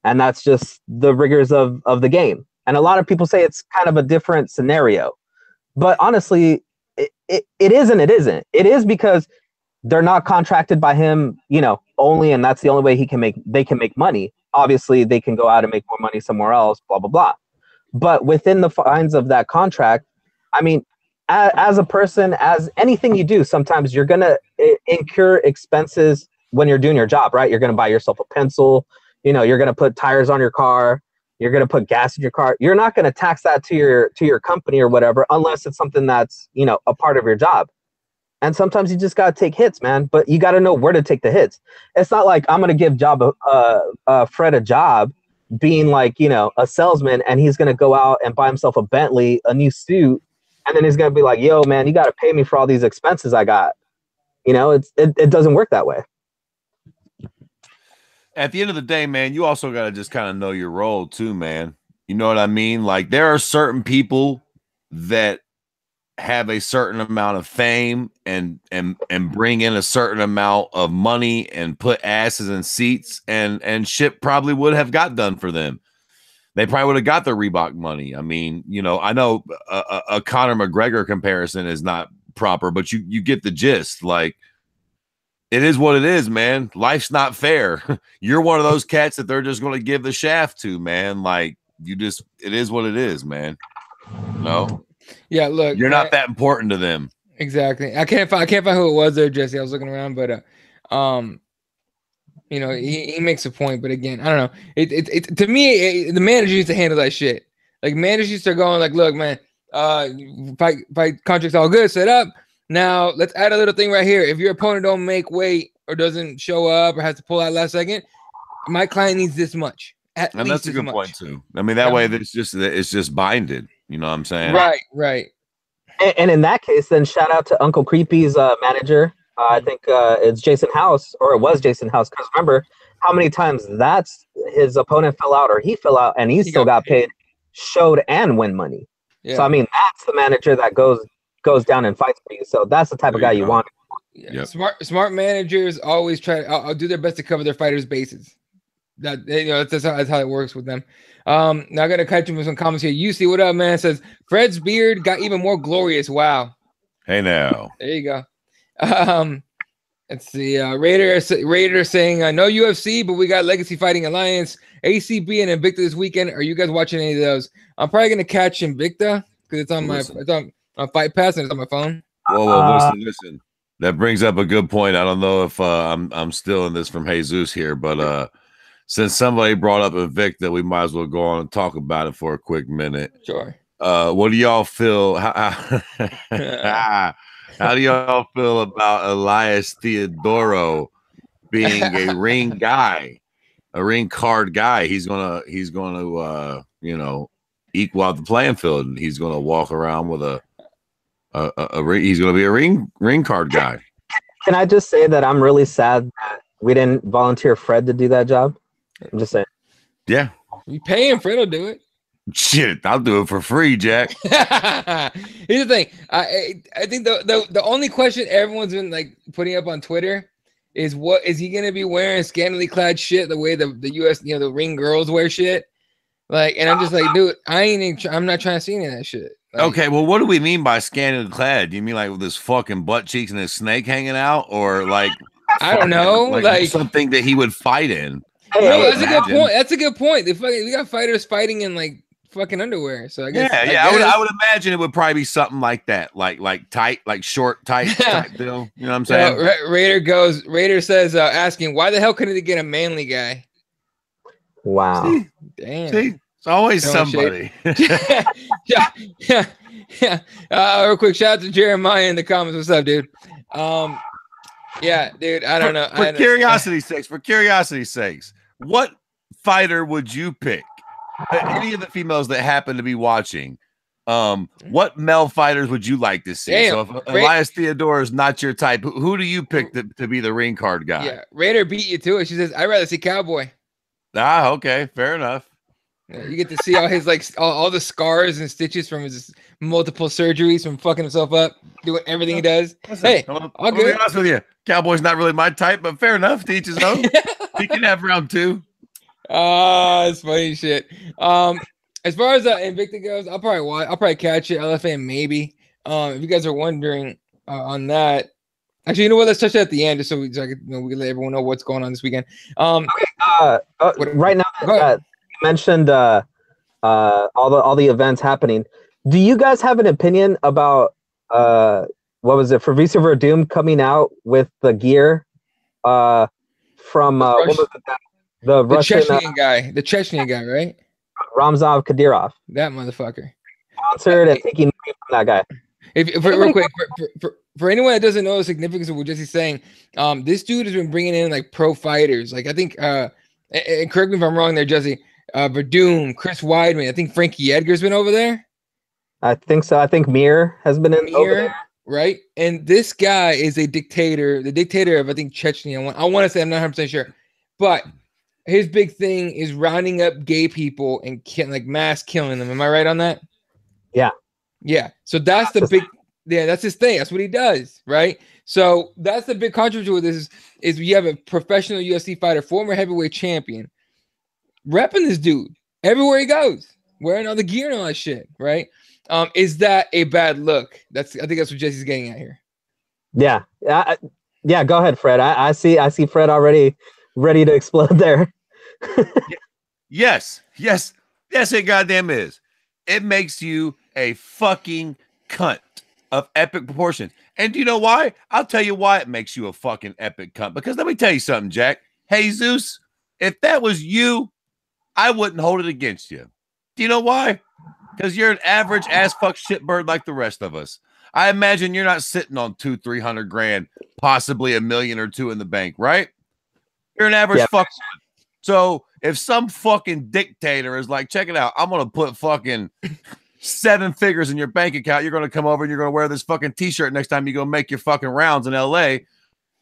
S1: And that's just the rigors of the game. And a lot of people say it's kind of a different scenario, but honestly, it is and it isn't. It is because they're not contracted by him, you know, only, and that's the only way they can make money. Obviously, they can go out and make more money somewhere else, blah, blah, blah. But within the fines of that contract, I mean, as a person, as anything you do, sometimes you're going to incur expenses when you're doing your job, right? You're going to buy yourself a pencil, you know, you're going to put tires on your car, you're going to put gas in your car. You're not going to tax that to your company or whatever, unless it's something that's, you know, a part of your job. And sometimes you just got to take hits, man, but you got to know where to take the hits. It's not like I'm going to give Fred a job being like, you know, a salesman, and he's going to go out and buy himself a Bentley, a new suit. And then he's going to be like, yo, man, you got to pay me for all these expenses I got. You know, it doesn't work that way.
S3: At the end of the day, man, you also got to just kind of know your role too, man. You know what I mean? Like, there are certain people that have a certain amount of fame and bring in a certain amount of money and put asses in seats, and shit probably would have got done for them. They probably would have got their Reebok money. I mean, you know, I know a Conor McGregor comparison is not proper, but you get the gist. Like, it is what it is, man. Life's not fair. You're one of those cats that they're just going to give the shaft to, man. Like, it is what it is, man. No.
S2: Yeah, look,
S3: you're not that important to them.
S2: Exactly. I can't find who it was there, Jesse. I was looking around, but you know, he makes a point. But again, I don't know. It to me, the manager needs to handle that shit. Like, managers used to go like, look, man, fight contracts all good, set up. Now let's add a little thing right here. If your opponent don't make weight or doesn't show up or has to pull out last second, my client needs this much.
S3: And that's a good point too. I mean, that way it's just binded. You know what I'm saying?
S2: Right.
S1: And in that case, then shout out to Uncle Creepy's manager. I think it's Jason House, or it was Jason House. Because remember how many times that's his opponent fell out or he fell out and he still got paid, showed and win money. Yeah. So I mean, that's the manager that goes down and fights for you. So that's the type of guy you want.
S2: Yeah. Yep. Smart managers always try. I'll do their best to cover their fighters' bases. That, you know, that's how it works with them. Now I gotta catch him with some comments here. UC, what up, man? Says Fred's beard got even more glorious. Wow.
S3: Hey now.
S2: There you go. Let's see. Raider saying no UFC, but we got Legacy Fighting Alliance, ACB, and Invicta this weekend. Are you guys watching any of those? I'm probably gonna catch Invicta because it's on Fight Pass and it's on my phone.
S3: Whoa, listen. That brings up a good point. I don't know if I'm still in this from Jesus here, but since somebody brought up Invicta, we might as well go on and talk about it for a quick minute.
S2: Sure.
S3: What do y'all feel? How How do y'all feel about Elias Theodoro being a ring guy, a ring card guy? He's gonna equal out the playing field, and he's gonna walk around with a ring. He's gonna be a ring card guy.
S1: Can I just say that I'm really sad that we didn't volunteer Fred to do that job? I'm just saying.
S3: Yeah.
S2: We pay him, Fred will do it.
S3: Shit, I'll do it for free, Jack.
S2: Here's the thing. I think the only question everyone's been like putting up on Twitter is, what is he gonna be wearing? Scantily clad shit the way the US, the ring girls wear shit. Like, and I'm just like, dude, I'm not trying to see any of that shit. Like,
S3: Okay, well, what do we mean by scantily clad? Do you mean like with his fucking butt cheeks and his snake hanging out, or like
S2: I don't know, like
S3: something that he would fight in?
S2: No, that's a good point. That's a good point. We got fighters fighting in like fucking underwear. So I guess
S3: I would imagine it would probably be something like that, like tight, like short, tight type deal. You know what I'm saying?
S2: Raider says, asking, why the hell couldn't they get a manly guy?
S1: Wow.
S3: See?
S2: Damn.
S3: See? It's always somebody.
S2: yeah. Real quick, shout out to Jeremiah in the comments. What's up, dude? Yeah, dude. I don't know.
S3: For curiosity's sakes, what fighter would you pick? Any of the females that happen to be watching, what male fighters would you like to see?
S2: Damn.
S3: So if Elias Theodore is not your type, who do you pick to be the ring card guy?
S2: Yeah, Raider beat you to it. She says, I'd rather see Cowboy.
S3: Ah, okay, fair enough.
S2: Yeah, you get to see all his all the scars and stitches from his multiple surgeries from fucking himself up, doing everything he does.
S3: Listen,
S2: hey,
S3: I'll be honest with you. Cowboy's not really my type, but fair enough. To each his own. He can have round 2.
S2: It's funny shit. As far as Invicta goes, I'll probably catch it. LFA maybe. If you guys are wondering on that, actually, you know what? Let's touch that at the end, just so we can let everyone know what's going on this weekend.
S1: Right now that you mentioned all the events happening, do you guys have an opinion about what was it, Fabricio Verdum coming out with the gear from what was it, the Russian
S2: Chechen guy, right?
S1: Ramzan Kadyrov,
S2: that motherfucker,
S1: sponsored and taking money from that guy.
S2: Real quick, for anyone that doesn't know the significance of what Jesse's saying, this dude has been bringing in like pro fighters. Like I think, and correct me if I'm wrong there, Jesse. Verdum, Chris Weidman. I think Frankie Edgar's been over there.
S1: I think so. I think Mir has been over there.
S2: Right? And this guy is a dictator, the dictator of, I think, Chechnya. I want to say, I'm not 100% sure. But his big thing is rounding up gay people and mass killing them. Am I right on that?
S1: Yeah.
S2: Yeah. So that's the big, that's his thing. That's what he does. Right? So that's the big controversy with this is you have a professional UFC fighter, former heavyweight champion, repping this dude everywhere he goes, wearing all the gear and all that shit, right? Is that a bad look? I think that's what Jesse's getting at here.
S1: Yeah, yeah. Go ahead, Fred. I see Fred already ready to explode there.
S3: Yes, it goddamn is. It makes you a fucking cunt of epic proportions. And do you know why? I'll tell you why it makes you a fucking epic cunt. Because let me tell you something, Jack. Jesus, if that was you, I wouldn't hold it against you. Do you know why? Because you're an average ass fuck shitbird like the rest of us. I imagine you're not sitting on 200-300 grand, possibly $1 million or $2 million in the bank, right? You're an average fuck. So if some fucking dictator is like, check it out, I'm gonna put fucking 7 figures in your bank account. You're gonna come over and you're gonna wear this fucking t-shirt next time you go make your fucking rounds in LA.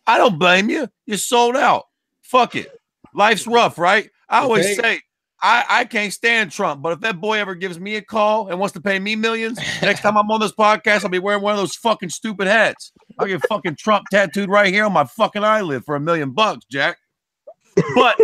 S3: I don't blame you. You're sold out. Fuck it. Life's rough, right? I always say, I can't stand Trump, but if that boy ever gives me a call and wants to pay me millions, next time I'm on this podcast, I'll be wearing one of those fucking stupid hats. I'll get fucking Trump tattooed right here on my fucking eyelid for $1 million, Jack. But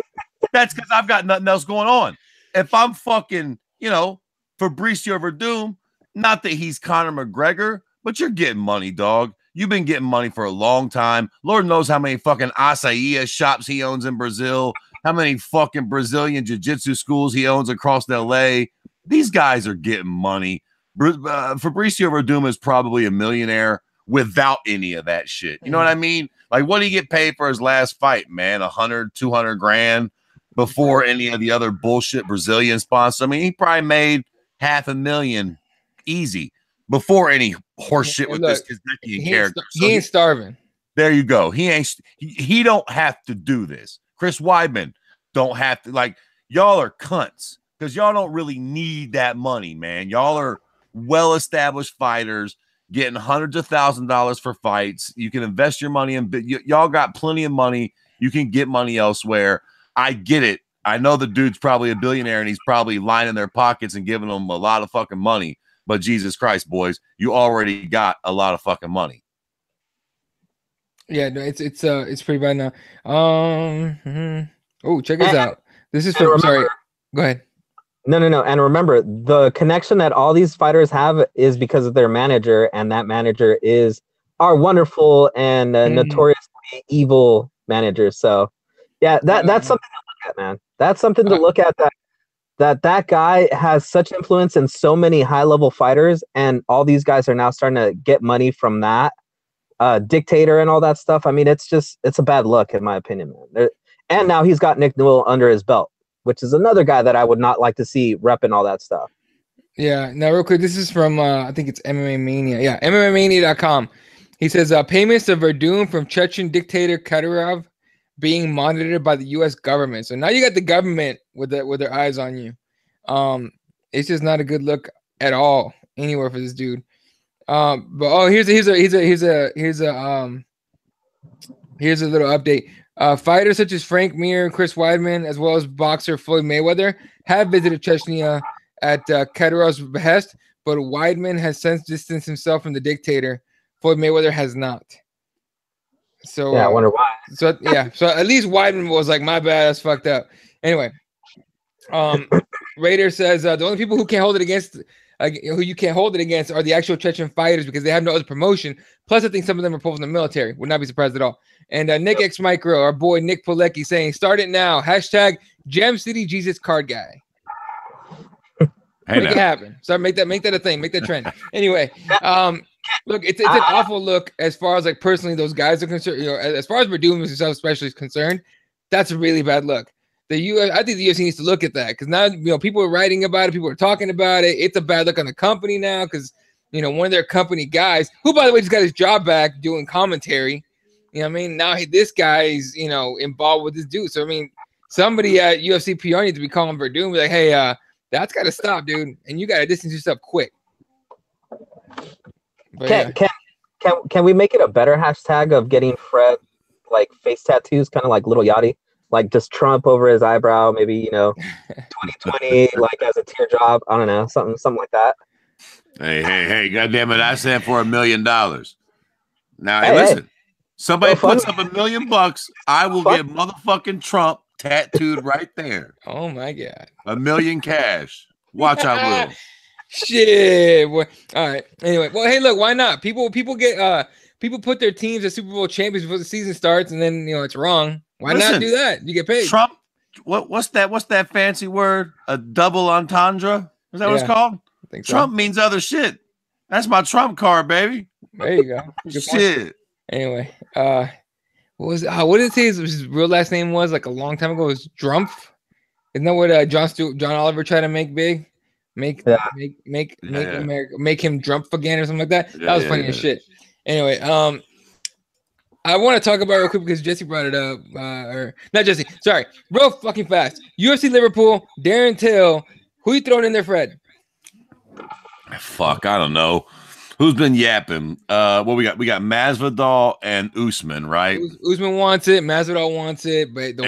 S3: that's because I've got nothing else going on. If I'm fucking, Fabricio Verdum, not that he's Conor McGregor, but you're getting money, dog. You've been getting money for a long time. Lord knows how many fucking acai shops he owns in Brazil. How many fucking Brazilian jiu-jitsu schools he owns across LA. These guys are getting money. Fabricio Verdum is probably a millionaire without any of that shit. You know what I mean? Like, what did he get paid for his last fight, man? 100, 200 grand before any of the other bullshit Brazilian sponsors. I mean, he probably made $500,000 easy. before any horse shit with
S2: look,
S3: this Kazekian character.
S2: He ain't starving.
S3: There you go. He don't have to do this. Chris Weidman don't have to. Like, y'all are cunts because y'all don't really need that money, man. Y'all are well-established fighters getting hundreds of $1,000s for fights. You can invest your money in. Y'all got plenty of money. You can get money elsewhere. I get it. I know the dude's probably a billionaire and he's probably lining their pockets and giving them a lot of fucking money. But Jesus Christ, boys, you already got a lot of fucking money.
S2: Yeah, no, it's pretty bad now. Oh, check this out. This is from. Sorry, go ahead.
S1: No. And remember, the connection that all these fighters have is because of their manager, and that manager is our wonderful and notoriously evil manager. So, yeah, that's something to look at, man. That's something to look at. That guy has such influence in so many high-level fighters, and all these guys are now starting to get money from that dictator and all that stuff. I mean, it's a bad look, in my opinion, man. And now he's got Nick Newell under his belt, which is another guy that I would not like to see repping all that stuff.
S2: Yeah. Now, real quick, this is from, I think it's MMA Mania. Yeah, MMAmania.com. He says, payments to Verdun from Chechen dictator Kadyrov being monitored by the U.S. government. So now you got the government with their eyes on you. It's just not a good look at all anywhere for this dude. But here's a little update. Fighters such as Frank Mir, Chris Weidman, as well as boxer Floyd Mayweather have visited Chechnya at Kadyrov's behest, but Weidman has since distanced himself from the dictator. Floyd Mayweather has not. So
S1: yeah, I wonder why.
S2: So at least Weidman was like, my bad, that's fucked up. Anyway, Raider says the only people who can't hold it against. Who you can't hold it against are the actual Chechen fighters because they have no other promotion. Plus, I think some of them are pulled from the military. Would not be surprised at all. And Nick X Micro, our boy Nick Polecki, saying, "Start it now." Hashtag Gem City Jesus Card Guy. Make it happen. So make that a thing. Make that trend. Anyway, look, it's an awful look as far as like personally those guys are concerned. You know, as far as we're doing himself especially is concerned, that's a really bad look. I think the UFC needs to look at that because now people are writing about it, people are talking about it. It's a bad look on the company now because one of their company guys, who by the way just got his job back doing commentary. You know what I mean? Now this guy's involved with this dude. So I mean, somebody at UFC PR needs to be calling Verdun and be like, hey, that's got to stop, dude, and you got to distance yourself quick. But,
S1: can we make it a better hashtag of getting Fred like face tattoos, kind of like Little Yachty? Like just Trump over his eyebrow, maybe 2020, like as a teardrop. I don't know, something like that.
S3: Hey! God damn it! I said for $1 million. Now, listen. Somebody puts up $1 million, I will get motherfucking Trump tattooed right there.
S2: Oh my god!
S3: $1 million cash. Watch, I will.
S2: Shit. Boy. All right. Anyway, well, hey, look, why not? People get people put their teams as Super Bowl champions before the season starts, and then it's wrong. Why not do that? You get paid.
S3: Trump. What's that fancy word? A double entendre? Is that what it's called?
S2: I think so.
S3: Trump means other shit. That's my Trump card, baby.
S2: There you go.
S3: Shit.
S2: Anyway, what did it say his real last name was like a long time ago? It was Drumpf. Isn't that what John Oliver tried to make big? Make America, make him Drumpf again or something like that. That was funny as shit. Anyway, I want to talk about it real quick because Jesse brought it up. Or not Jesse. Sorry. Real fucking fast. UFC Liverpool, Darren Till. Who you throwing in there, Fred?
S3: Fuck, I don't know. Who's been yapping? What we got? We got Masvidal and Usman, right?
S2: Usman wants it. Masvidal wants it. But the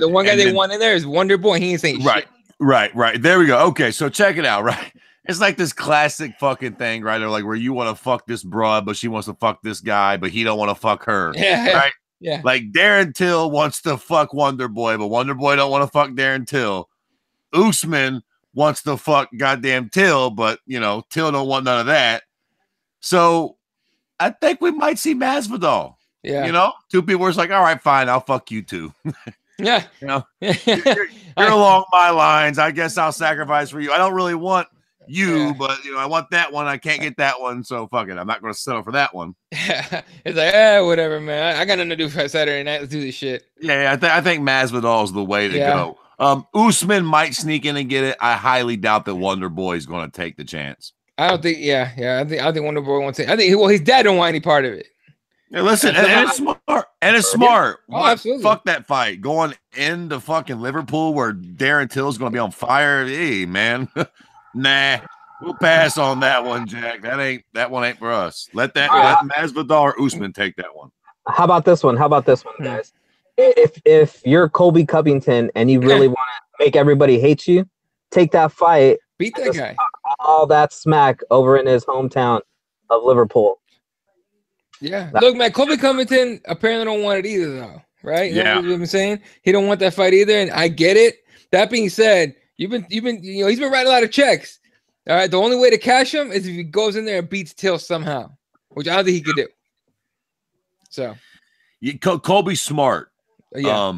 S2: one guy they want in there is Wonder Boy. He ain't saying shit.
S3: Right. There we go. Okay, so check it out, right? It's like this classic fucking thing, right? They're like where you want to fuck this broad, but she wants to fuck this guy, but he don't want to fuck her.
S2: Yeah.
S3: Right?
S2: Yeah.
S3: Like Darren Till wants to fuck Wonder Boy, but Wonder Boy don't want to fuck Darren Till. Usman wants to fuck goddamn Till, but Till don't want none of that. So I think we might see Masvidal.
S2: Yeah.
S3: Two people were like, all right, fine, I'll fuck you too.
S2: Yeah.
S3: You're along my lines. I guess I'll sacrifice for you. I don't really want you, but I want that one. I can't get that one, so fuck it. I'm not going to settle for that one.
S2: It's like, whatever, man. I got nothing to do for Saturday night. Let's do this shit.
S3: Yeah, I think Masvidal is the way to go. Usman might sneak in and get it. I highly doubt that Wonder Boy is going to take the chance.
S2: I don't think. Yeah. I think Wonder Boy wants it. I think. Well, his dad don't want any part of it.
S3: Hey, listen, and it's smart. And it's smart.
S2: Yeah. Oh, absolutely.
S3: Fuck that fight. Going into fucking Liverpool where Darren Till's going to be on fire. Hey, man. Nah. We'll pass on that one, Jack. That one ain't for us. Let Masvidal or Usman take that one.
S1: How about this one, guys? If you're Colby Covington and you really want to make everybody hate you, take that fight.
S2: Beat that guy.
S1: All that smack over in his hometown of Liverpool.
S2: Yeah. Look, man, Colby Covington apparently don't want it either, though. Right? You know what I'm saying? He don't want that fight either, and I get it. That being said, he's been writing a lot of checks. All right. The only way to cash him is if he goes in there and beats Till somehow, which I don't think he could do. So
S3: Colby's smart.
S2: Yeah.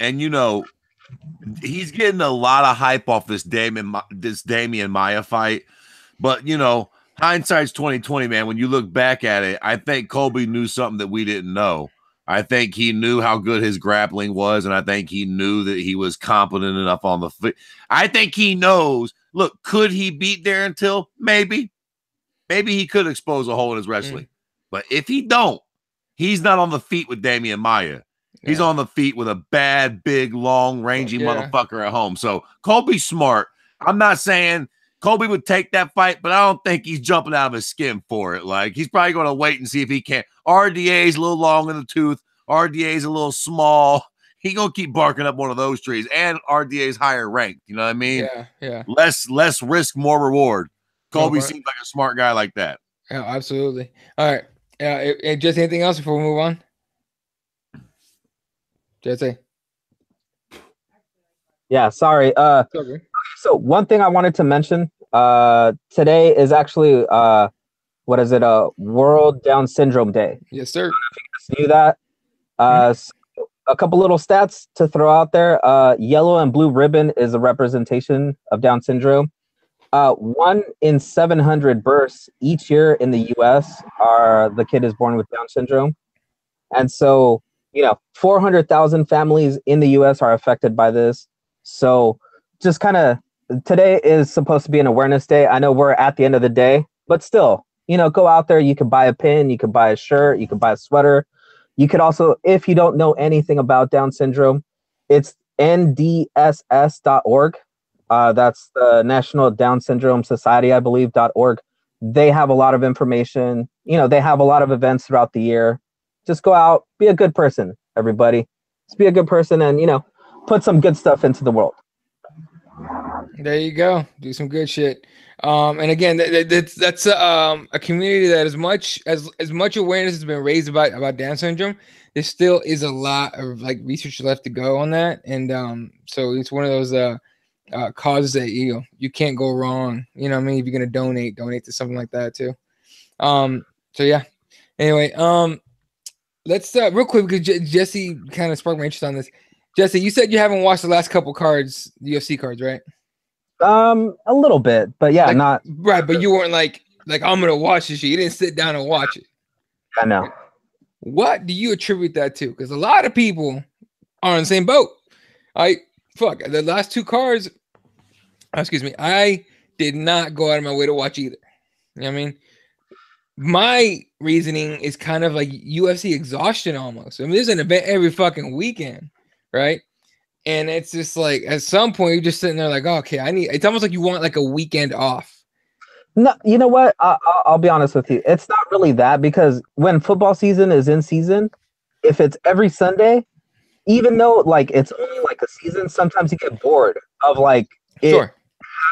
S3: And he's getting a lot of hype off this Damian Maia fight. But hindsight's 2020, man. When you look back at it, I think Colby knew something that we didn't know. I think he knew how good his grappling was, and I think he knew that he was competent enough on the foot. I think he knows. Look, could he beat Darren Till? Maybe. Maybe he could expose a hole in his wrestling. But if he don't, he's not on the feet with Damian Maia. He's on the feet with a bad, big, long-ranging motherfucker at home. So Colby's smart. I'm not saying Colby would take that fight, but I don't think he's jumping out of his skin for it. Like, he's probably going to wait and see if he can. RDA's a little long in the tooth. RDA's a little small. He's going to keep barking up one of those trees. And RDA's higher ranked. You know what I mean?
S2: Yeah.
S3: Less risk, more reward. Colby seems like a smart guy like that.
S2: Yeah, absolutely. All right. Just anything else before we move on? Jesse.
S1: Yeah, sorry. So one thing I wanted to mention, today is actually World Down Syndrome Day.
S2: Yes, sir.
S1: I don't know if you guys knew that. So a couple little stats to throw out there. Yellow and blue ribbon is a representation of Down syndrome. 1 in 700 births each year in the U.S. the kid is born with Down syndrome. And so, 400,000 families in the U.S. are affected by this. So just kind of, today is supposed to be an awareness day. I know we're at the end of the day, but still, go out there. You could buy a pin, you could buy a shirt, you could buy a sweater. You could also, if you don't know anything about Down syndrome, it's ndss.org. That's the National Down Syndrome Society, I believe, .org. They have a lot of information. They have a lot of events throughout the year. Just go out, be a good person, everybody. Just be a good person and, put some good stuff into the world.
S2: There you go. Do some good shit. And again, that's a community that as much awareness has been raised about Down syndrome, there still is a lot of research left to go on that. And so it's one of those causes that you can't go wrong. You know what I mean? If you're gonna donate to something like that too. So yeah. Anyway, let's real quick because Jesse kind of sparked my interest on this. Jesse, you said you haven't watched the last couple cards, the UFC cards, right?
S1: A little bit, but yeah, not
S2: right. But you weren't like I'm gonna watch this shit. You didn't sit down and watch it.
S1: I know.
S2: What do you attribute that to? Because a lot of people are in the same boat. The last two cards. Excuse me. I did not go out of my way to watch either. You know what I mean? My reasoning is kind of like UFC exhaustion almost. I mean, there's an event every fucking weekend, right? And it's just like at some point you're just sitting there like, oh, okay, it's almost like you want like a weekend off.
S1: No, you know what? I'll be honest with you. It's not really that, because when football season is in season, if it's every Sunday, even though it's only a season, sometimes you get bored of it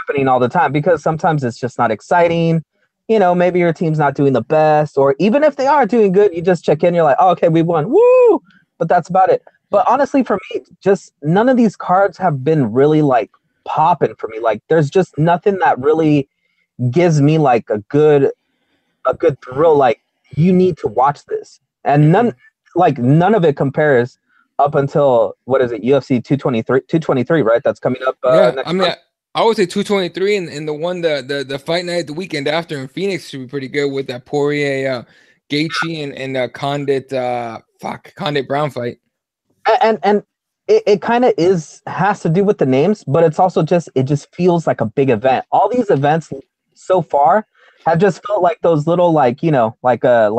S1: happening all the time, because sometimes it's just not exciting. Maybe your team's not doing the best, or even if they are doing good, you just check in. You're like, oh, okay, we won. Woo! But that's about it. But honestly, for me, just none of these cards have been really popping for me. There's just nothing that really gives me a good thrill. You need to watch this, and none of it compares up until UFC 223, right? That's coming up. Next month.
S2: I would say 223, and the one the fight night the weekend after in Phoenix should be pretty good with that Poirier, Gaethje and Condit Brown fight.
S1: And it kind of has to do with the names, but it's also it just feels like a big event. All these events so far have just felt like those little, like, like a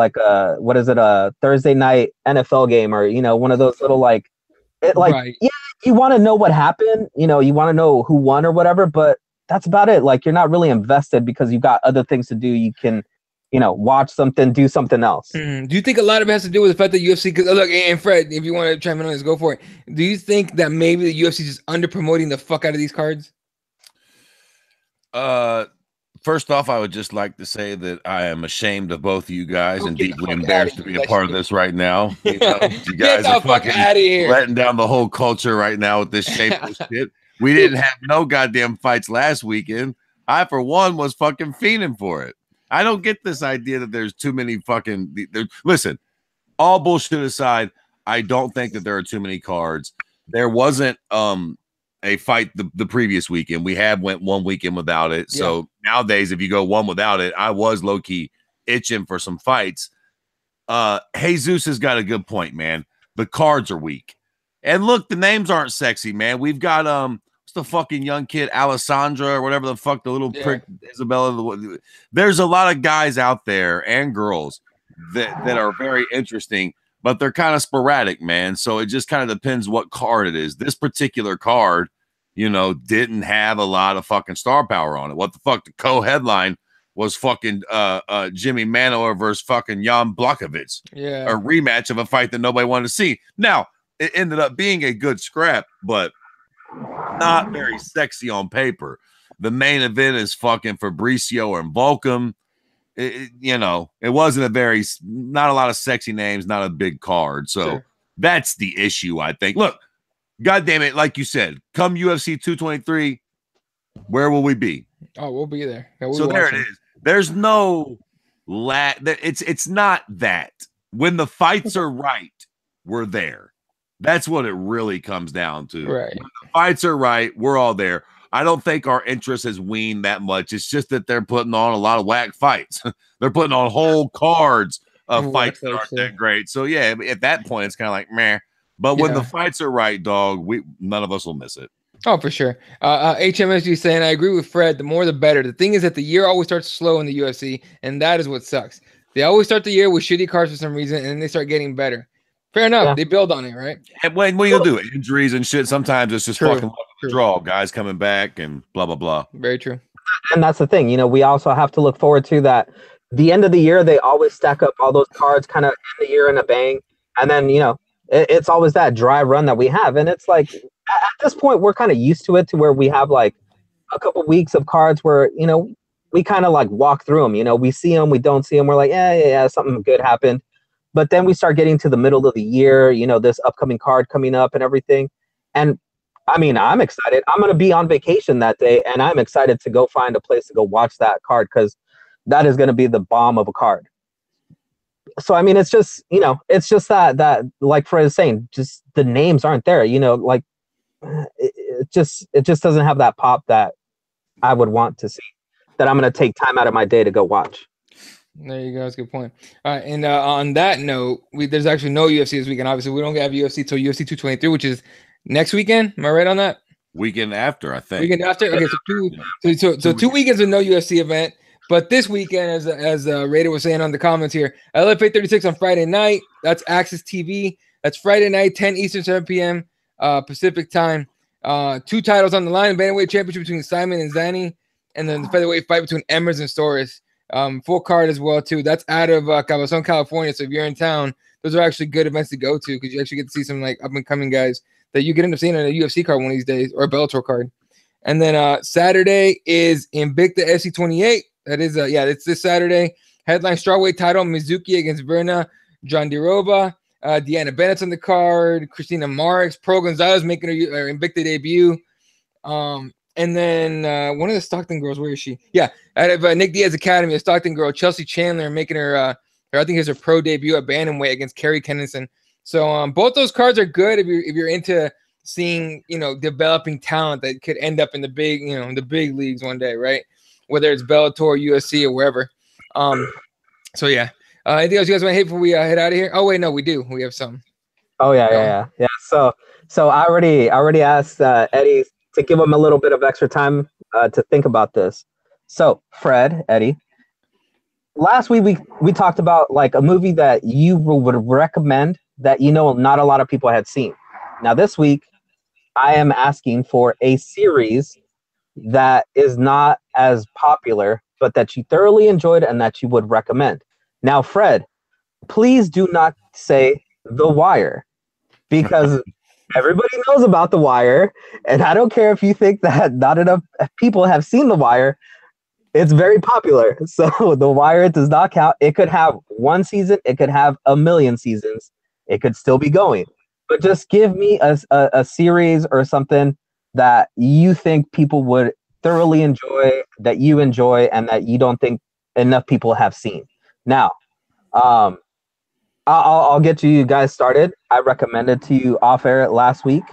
S1: what is it, a Thursday night NFL game, or one of those little, like, it, like,
S2: Right.
S1: yeah, you want to know what happened, you want to know who won or whatever, but that's about it. Like, you're not really invested because you've got other things to do. You can, watch something, do something else.
S2: Do you think a lot of it has to do with the fact that UFC? Because look, and Fred, if you want to chime in on this, go for it. Do you think that maybe the UFC is just under promoting the fuck out of these cards?
S3: First off, I would just like to say that I am ashamed of both of you guys and deeply embarrassed to be a part of this right now. You guys are fucking letting down the whole culture right now with this shameful shit. We didn't have no goddamn fights last weekend. I, for one, was fucking fiending for it. I don't get this idea that there's too many fucking. Listen, all bullshit aside, I don't think that there are too many cards. There wasn't a fight the previous weekend. We went one weekend without it. Yeah. So nowadays, if you go one without it, I was low key itching for some fights. Jesus has got a good point, man. The cards are weak, and look, the names aren't sexy, man. We've got what's the fucking young kid, Alessandra or whatever the fuck, the little prick, Isabella. There's a lot of guys out there and girls that are very interesting, but they're kind of sporadic, man. So it just kind of depends what card it is. This particular card, didn't have a lot of fucking star power on it. What the fuck? The co-headline was fucking Jimmy Manuwa versus fucking Jan Blachowicz.
S2: Yeah.
S3: A rematch of a fight that nobody wanted to see. Now, it ended up being a good scrap, but not very sexy on paper. The main event is fucking Fabricio and Volcom. It wasn't not a lot of sexy names, not a big card. So that's the issue, I think. Look, God damn it, like you said, come UFC 223, where will we be?
S2: Oh, we'll be there. Yeah,
S3: so there it is. There's no it's not that. When the fights are right, we're there. That's what it really comes down to.
S2: Right.
S3: When the fights are right, we're all there. I don't think our interest has weaned that much. It's just that they're putting on a lot of whack fights. They're putting on whole cards of fights that aren't that great. So yeah, at that point, it's kind of like meh. But when the fights are right, dog, none of us will miss it.
S2: Oh, for sure. HMSG saying, I agree with Fred. The more, the better. The thing is that the year always starts slow in the UFC, and that is what sucks. They always start the year with shitty cards for some reason, and then they start getting better. Fair enough. Yeah. They build on it, right?
S3: And what you do? Injuries and shit. Sometimes it's just fucking draw. Guys coming back and blah, blah, blah.
S2: Very true.
S1: And that's the thing. We also have to look forward to that. The end of the year, they always stack up all those cards, kind of end the year in a bang. And then, it's always that dry run that we have. And it's like, at this point, we're kind of used to it, to where we have like a couple weeks of cards where, we kind of like walk through them. We see them, we don't see them. We're like, yeah, something good happened. But then we start getting to the middle of the year, this upcoming card coming up and everything. And I mean, I'm excited. I'm going to be on vacation that day, and I'm excited to go find a place to go watch that card, because that is going to be the bomb of a card. So, I mean, it's just, it's just that like Fred is saying, just the names aren't there, like it just doesn't have that pop that I would want to see, that I'm going to take time out of my day to go watch.
S2: There you go. That's a good point. All right. And on that note, there's actually no UFC this weekend. Obviously, we don't have UFC till UFC 223, which is next weekend. Am I right on that?
S3: Weekend after, I think.
S2: Weekend after? Okay, so 2 weekends with no UFC event. But this weekend, as Raider was saying on the comments here, LFA36 on Friday night. That's Access TV. That's Friday night, 10 Eastern, 7 p.m. Pacific time. 2 titles on the line. Bantamweight championship between Simon and Zani. And then the featherweight fight between Emmers and Storis. Full card as well, too. That's out of Cabazon, California. So if you're in town, those are actually good events to go to, because you actually get to see some like up-and-coming guys that you get end up seeing on a UFC card one of these days, or a Bellator card. And then Saturday is Invicta FC28. That is, it's this Saturday. Headline strawweight title, Mizuki against Verna Jandiroba. Deanna Bennett's on the card. Christina Marks. Pro Gonzalez making her Invicta debut. And then one of the Stockton girls, where is she? Yeah, out of Nick Diaz Academy, a Stockton girl, Chelsea Chandler, making her, I think it's her pro debut at bantamweight against Carrie Kennison. So both those cards are good if you're into seeing, developing talent that could end up in the big, the big leagues one day, right? Whether it's Bellator, UFC, or wherever. So yeah. Anything else you guys want to hit before we head out of here? Oh wait, no, we do. We have some.
S1: Oh yeah. So I already asked Eddie to give him a little bit of extra time to think about this. So Fred, Eddie, last week we talked about like a movie that you would recommend that not a lot of people had seen. Now this week I am asking for a series that is not as popular, but that you thoroughly enjoyed and that you would recommend. Now, Fred, please do not say The Wire because everybody knows about The Wire, and I don't care if you think that not enough people have seen The Wire. It's very popular. So The Wire does not count. It could have one season, it could have a million seasons, it could still be going. But just give me a series or something that you think people would thoroughly enjoy, that you enjoy, and that you don't think enough people have seen. Now, um, I'll get you guys started. I recommended to you off air last week.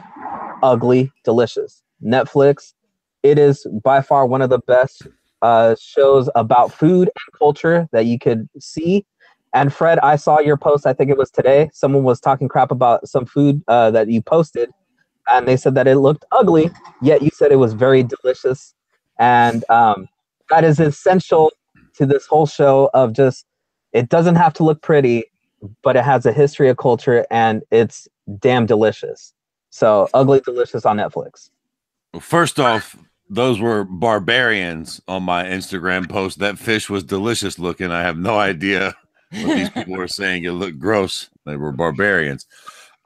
S1: Ugly Delicious. Netflix. It is by far one of the best shows about food and culture that you could see. And Fred, I saw your post. I think it was today. Someone was talking crap about some food that you posted, and they said that it looked ugly. Yet you said it was very delicious, and that is essential to this whole show. Of just, it doesn't have to look pretty, but it has a history of culture, and it's damn delicious. So, Ugly Delicious on Netflix.
S3: Well, first off, those were barbarians on my Instagram post. That fish was delicious looking. I have no idea what these people were saying. It looked gross. They were barbarians.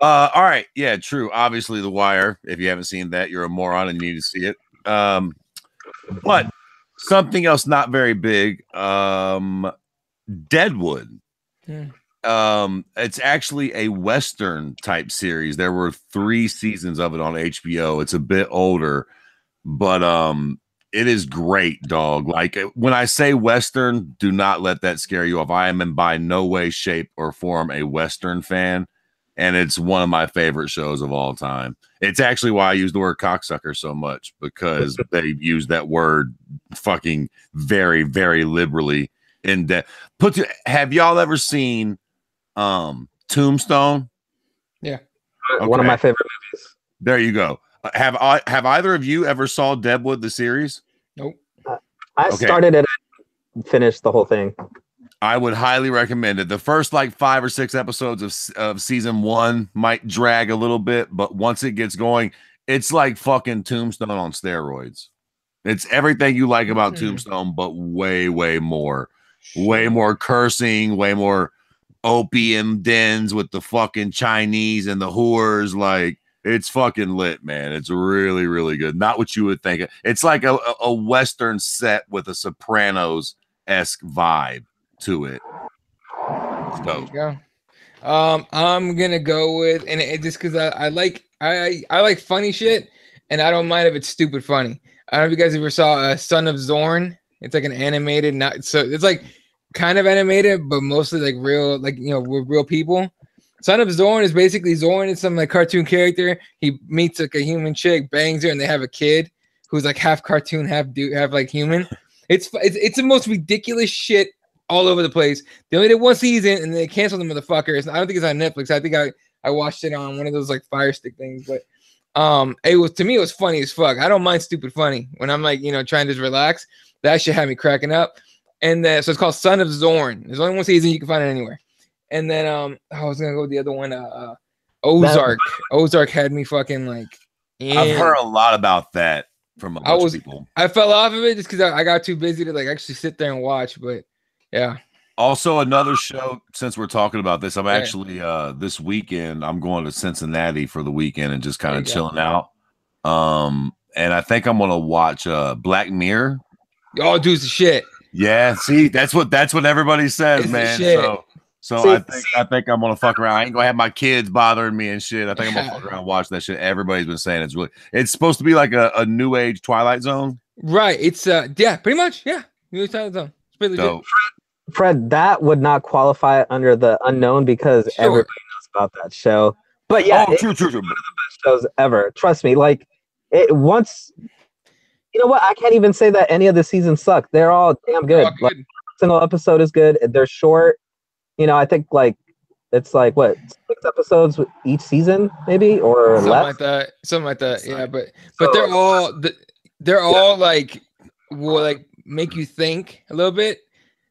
S3: All right. Yeah, true. Obviously, The Wire. If you haven't seen that, you're a moron and you need to see it. But something else not very big. Deadwood.
S2: Yeah.
S3: It's actually a Western type series. There were 3 seasons of it on HBO. It's a bit older, but it is great, dog. Like when I say Western, do not let that scare you off. I am in by no way, shape, or form a Western fan, and it's one of my favorite shows of all time. It's actually why I use the word cocksucker so much, because they use that word fucking very, very liberally in depth. Have y'all ever seen Tombstone?
S2: Yeah.
S3: Okay.
S1: One of my favorite movies.
S3: There you go. Have either of you ever saw Deadwood the series?
S2: Nope.
S1: I started it and finished the whole thing.
S3: I would highly recommend it. The first like 5 or 6 episodes of season 1 might drag a little bit, but once it gets going, it's like fucking Tombstone on steroids. It's everything you like about Tombstone, but way, way more. Way more cursing, way more opium dens with the fucking Chinese and the whores. Like, it's fucking lit, man. It's really, really good. Not what you would think. It's like a Western set with a Sopranos-esque vibe to it. So,
S2: Yeah. I'm gonna go with, and it just because I like funny shit, and I don't mind if it's stupid funny. I don't know if you guys ever saw Son of Zorn. It's like an animated, not so it's like kind of animated, but mostly like real, like with real people. Son of Zorn is basically Zorn is some like cartoon character. He meets like a human chick, bangs her, and they have a kid who's like half cartoon, half like human. It's the most ridiculous shit all over the place. They only did 1 season and they canceled the motherfuckers. I don't think it's on Netflix. I think I watched it on one of those like Fire Stick things, but it was, to me, it was funny as fuck. I don't mind stupid funny when I'm like trying to just relax. That shit had me cracking up. And then so it's called Son of Zorn. There's only 1 season. You can find it anywhere. And then I was gonna go with the other one, Ozark. Ozark had me fucking like.
S3: I've heard a lot about that from a bunch of people.
S2: I fell off of it just because I got too busy to like actually sit there and watch. But yeah.
S3: Also, another show, since we're talking about this, I'm actually this weekend I'm going to Cincinnati for the weekend and just kind of chilling out. And I think I'm gonna watch Black Mirror.
S2: Oh, dude's the shit.
S3: Yeah, see, that's what everybody says, man. So I think I'm gonna fuck around. I ain't gonna have my kids bothering me and shit. I think I'm gonna fuck around and watch that shit. Everybody's been saying it's supposed to be like a new age Twilight Zone. Right.
S2: It's yeah, pretty much. Yeah. New Twilight Zone. It's pretty legit.
S1: Fred, that would not qualify under the unknown because everybody knows about that show. But yeah,
S3: true.
S1: One of the best shows ever. Trust me. Like it once. You know what? I can't even say that any of the seasons suck. They're all damn good. Like every single episode is good. They're short. I think like it's like what 6 episodes with each season, maybe or
S2: something
S1: less.
S2: Like that. Something like that. Yeah, but they're all like will like make you think a little bit.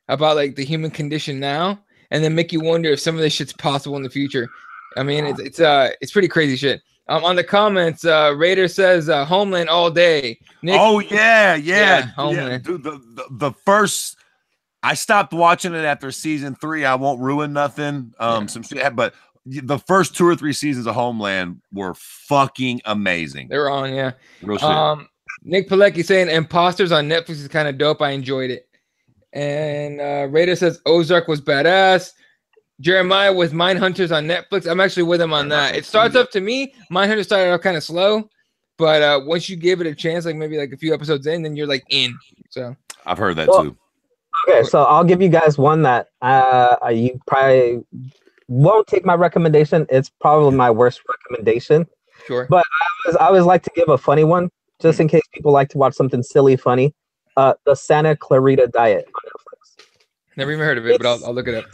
S2: about like the human condition now, and then make you wonder if some of this shit's possible in the future. I mean, it's pretty crazy shit. On the comments, Raider says Homeland all day. Nick,
S3: Homeland. Dude, the first, I stopped watching it after season 3. I won't ruin nothing. Some shit, but the first 2 or 3 seasons of Homeland were fucking amazing.
S2: They were on, yeah.
S3: Real shit.
S2: Nick Pilecki saying Imposters on Netflix is kind of dope. I enjoyed it. And Raider says Ozark was badass. Jeremiah with Mindhunters on Netflix. I'm actually with him on that. It starts up to me. Mindhunters started out kind of slow, but once you give it a chance, like maybe like a few episodes in, then you're like in. So
S3: I've heard that too.
S1: Okay, so I'll give you guys one that you probably won't take my recommendation. It's probably my worst recommendation.
S2: Sure.
S1: But I always like to give a funny one, just in case people like to watch something silly, funny. The Santa Clarita Diet on Netflix.
S2: Never even heard of it, but I'll look it up.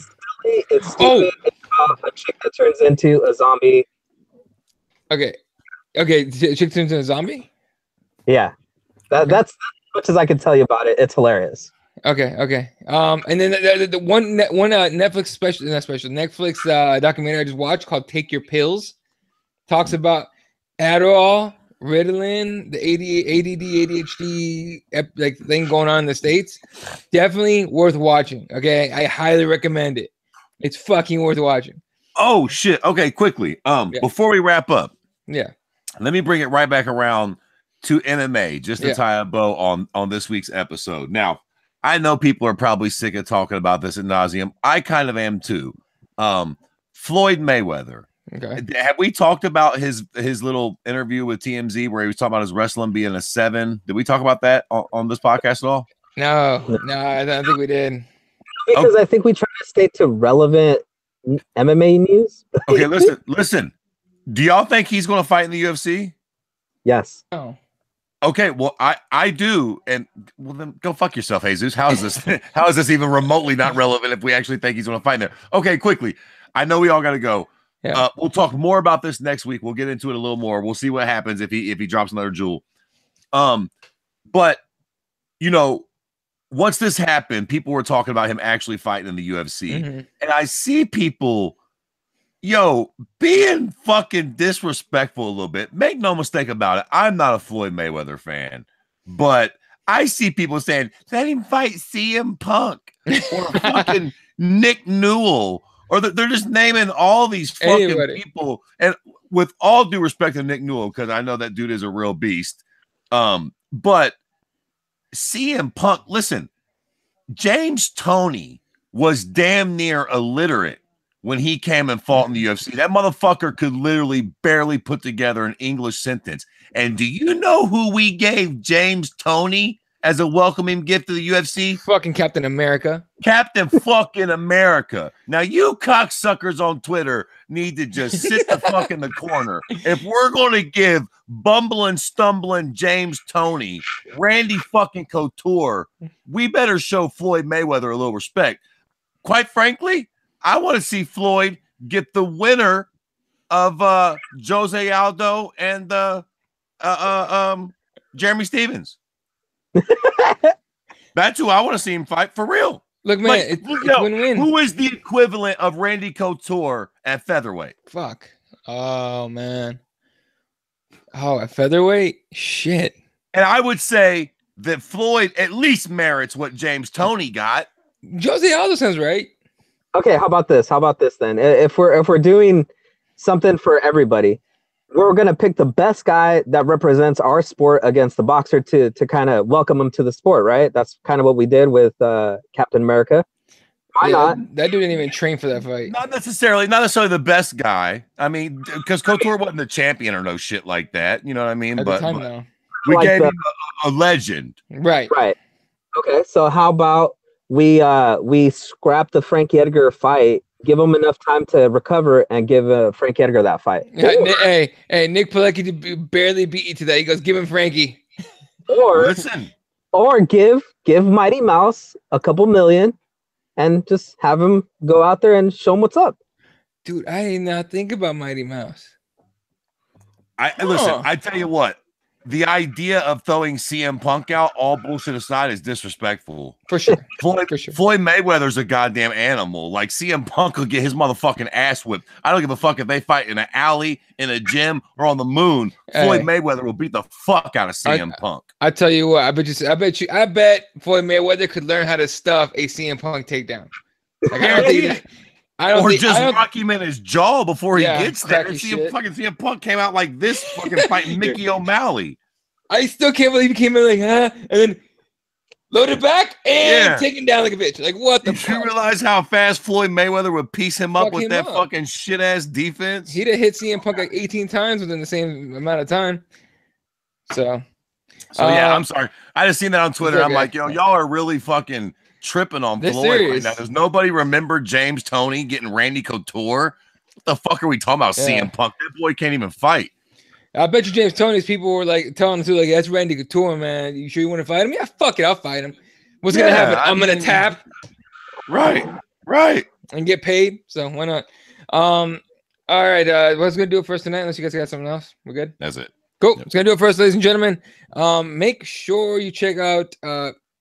S1: It's stupid. It's about a chick that turns into a zombie.
S2: Okay, chick turns into a zombie?
S1: Yeah. That's as much as I can tell you about it. It's hilarious.
S2: Okay. And then the one Netflix Netflix documentary I just watched called "Take Your Pills" talks about Adderall, Ritalin, the ADD, ADHD like thing going on in the States. Definitely worth watching. Okay, I highly recommend it. It's fucking worth watching.
S3: Oh shit. Okay, quickly. Before we wrap up, let me bring it right back around to MMA just to tie a bow on this week's episode. Now, I know people are probably sick of talking about this ad nauseum. I kind of am too. Floyd Mayweather.
S2: Okay.
S3: Have we talked about his little interview with TMZ where he was talking about his wrestling being a 7? Did we talk about that on this podcast at all?
S2: No, I don't think we did.
S1: Because I think we try to stay to relevant MMA news.
S3: Okay, listen. Do y'all think he's going to fight in the UFC?
S1: Yes.
S2: Oh.
S3: Okay, well, I do, and well, then go fuck yourself, Jesus. How is this? How is this even remotely not relevant if we actually think he's going to fight there? Okay, quickly. I know we all got to go.
S2: Yeah.
S3: We'll talk more about this next week. We'll get into it a little more. We'll see what happens if he drops another jewel. But you know, once this happened, people were talking about him actually fighting in the UFC, and I see people, being fucking disrespectful a little bit. Make no mistake about it. I'm not a Floyd Mayweather fan, but I see people saying, let him fight CM Punk or fucking Nick Newell, or they're just naming all these fucking people. And with all due respect to Nick Newell, because I know that dude is a real beast. But CM Punk, listen, James Toney was damn near illiterate when he came and fought in the UFC. That motherfucker could literally barely put together an English sentence. And do you know who we gave James Toney as a welcoming gift to the UFC?
S2: Fucking Captain America.
S3: Captain fucking America. Now, you cocksuckers on Twitter need to just sit the fuck in the corner. If we're going to give bumbling, stumbling James Toney, Randy fucking Couture, we better show Floyd Mayweather a little respect. Quite frankly, I want to see Floyd get the winner of Jose Aldo and Jeremy Stevens. That's who I want to see him fight for real.
S2: Look, man, it's win-win.
S3: Who is the equivalent of Randy Couture at featherweight?
S2: Fuck. Oh, man. Oh, at featherweight? Shit.
S3: And I would say that Floyd at least merits what James Toney got.
S2: Jose Aldo sounds right.
S1: Okay, how about this? Then? If we're doing something for everybody, we're gonna pick the best guy that represents our sport against the boxer to kind of welcome him to the sport, right? That's kind of what we did with Captain America. Why not?
S2: That dude didn't even train for that fight.
S3: Not necessarily the best guy. I mean, because Couture wasn't the champion or no shit like that. You know what I mean?
S2: At the time, though.
S3: We gave him a legend.
S2: Right.
S1: Okay, so how about we scrap the Frankie Edgar fight, give him enough time to recover, and give Frankie Edgar that fight.
S2: Yeah, hey, Nick Pilecki barely beat you to that. He goes, give him Frankie.
S1: Or give Mighty Mouse a couple million and just have him go out there and show him what's up.
S2: Dude, I did not think about Mighty Mouse.
S3: Listen, I tell you what, the idea of throwing CM Punk out, all bullshit aside, is disrespectful.
S2: For sure.
S3: Floyd Mayweather's a goddamn animal. Like, CM Punk will get his motherfucking ass whipped. I don't give a fuck if they fight in an alley, in a gym, or on the moon. Floyd Mayweather will beat the fuck out of CM Punk.
S2: I tell you what, I bet Floyd Mayweather could learn how to stuff a CM Punk takedown. Like,
S3: rock him in his jaw before he gets there. CM Punk came out like this, fucking fighting Mickey O'Malley.
S2: I still can't believe he came in like, and then loaded back and taken down like a bitch. Like, what the fuck?
S3: You realize how fast Floyd Mayweather would piece him up with that fucking shit ass defense?
S2: He'd have hit CM Punk like 18 times within the same amount of time. So
S3: yeah, I'm sorry. I just seen that on Twitter. I'm like, yo, y'all are really fucking tripping on Floyd right now. Does nobody remember James Toney getting Randy Couture? What the fuck are we talking about? CM Punk? That boy can't even fight.
S2: I bet you James Toney's people were like telling him to, like, that's Randy Couture, man. You sure you want to fight him? Yeah, fuck it, I'll fight him. What's gonna happen? I'm gonna tap.
S3: Right.
S2: And get paid. So why not? All right. What's gonna do it for us tonight? Unless you guys got something else. We're good.
S3: That's it.
S2: Cool. It's gonna do it for us, ladies and gentlemen. Make sure you check out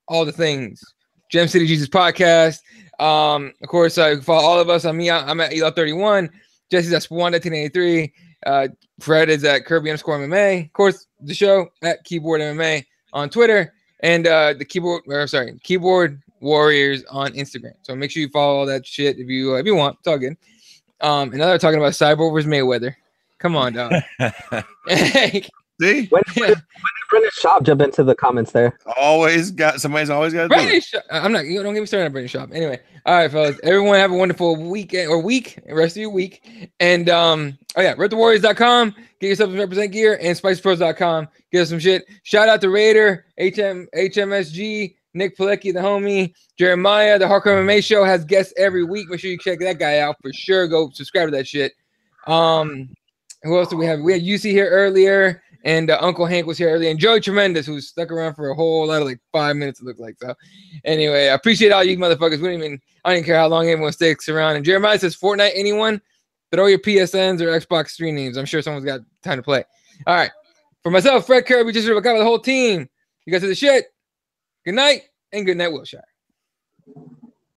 S2: all the things. Gem City Jesus podcast. Of course, you can follow all of us. I'm at Ep.91. Jesse's at Spawn1983. Fred is at Kirby_MMA. Of course, the show at Keyboard MMA on Twitter, and the Keyboard Warriors on Instagram. So make sure you follow all that shit if you want. It's all good. And now they're talking about Cyborg versus Mayweather. Come on, dog.
S3: See?
S1: When did Brendan Schaub jump into the comments there?
S3: Somebody's always got to do it.
S2: I'm not. Don't get me started on Brendan Schaub. Anyway, all right, fellas. Everyone have a wonderful weekend or rest of your week. And RepTheWarriors.com. Get yourself some represent gear, and SpicePros.com. Get us some shit. Shout out to Raider, HMSG, Nick Pilecki, the homie, Jeremiah. The Hardcore MMA show has guests every week. Make sure you check that guy out for sure. Go subscribe to that shit. Who else do we have? We had UC here earlier. And Uncle Hank was here earlier, and Joey Tremendous, who stuck around for a whole lot of like 5 minutes, it looked like. So, anyway, I appreciate all you motherfuckers. I didn't care how long everyone sticks around. And Jeremiah says, Fortnite, anyone? Throw your PSNs or Xbox 3 names. I'm sure someone's got time to play. All right. For myself, Fred Kirby, just covered the whole team. You guys did the shit. Good night, and good night, Wilshire.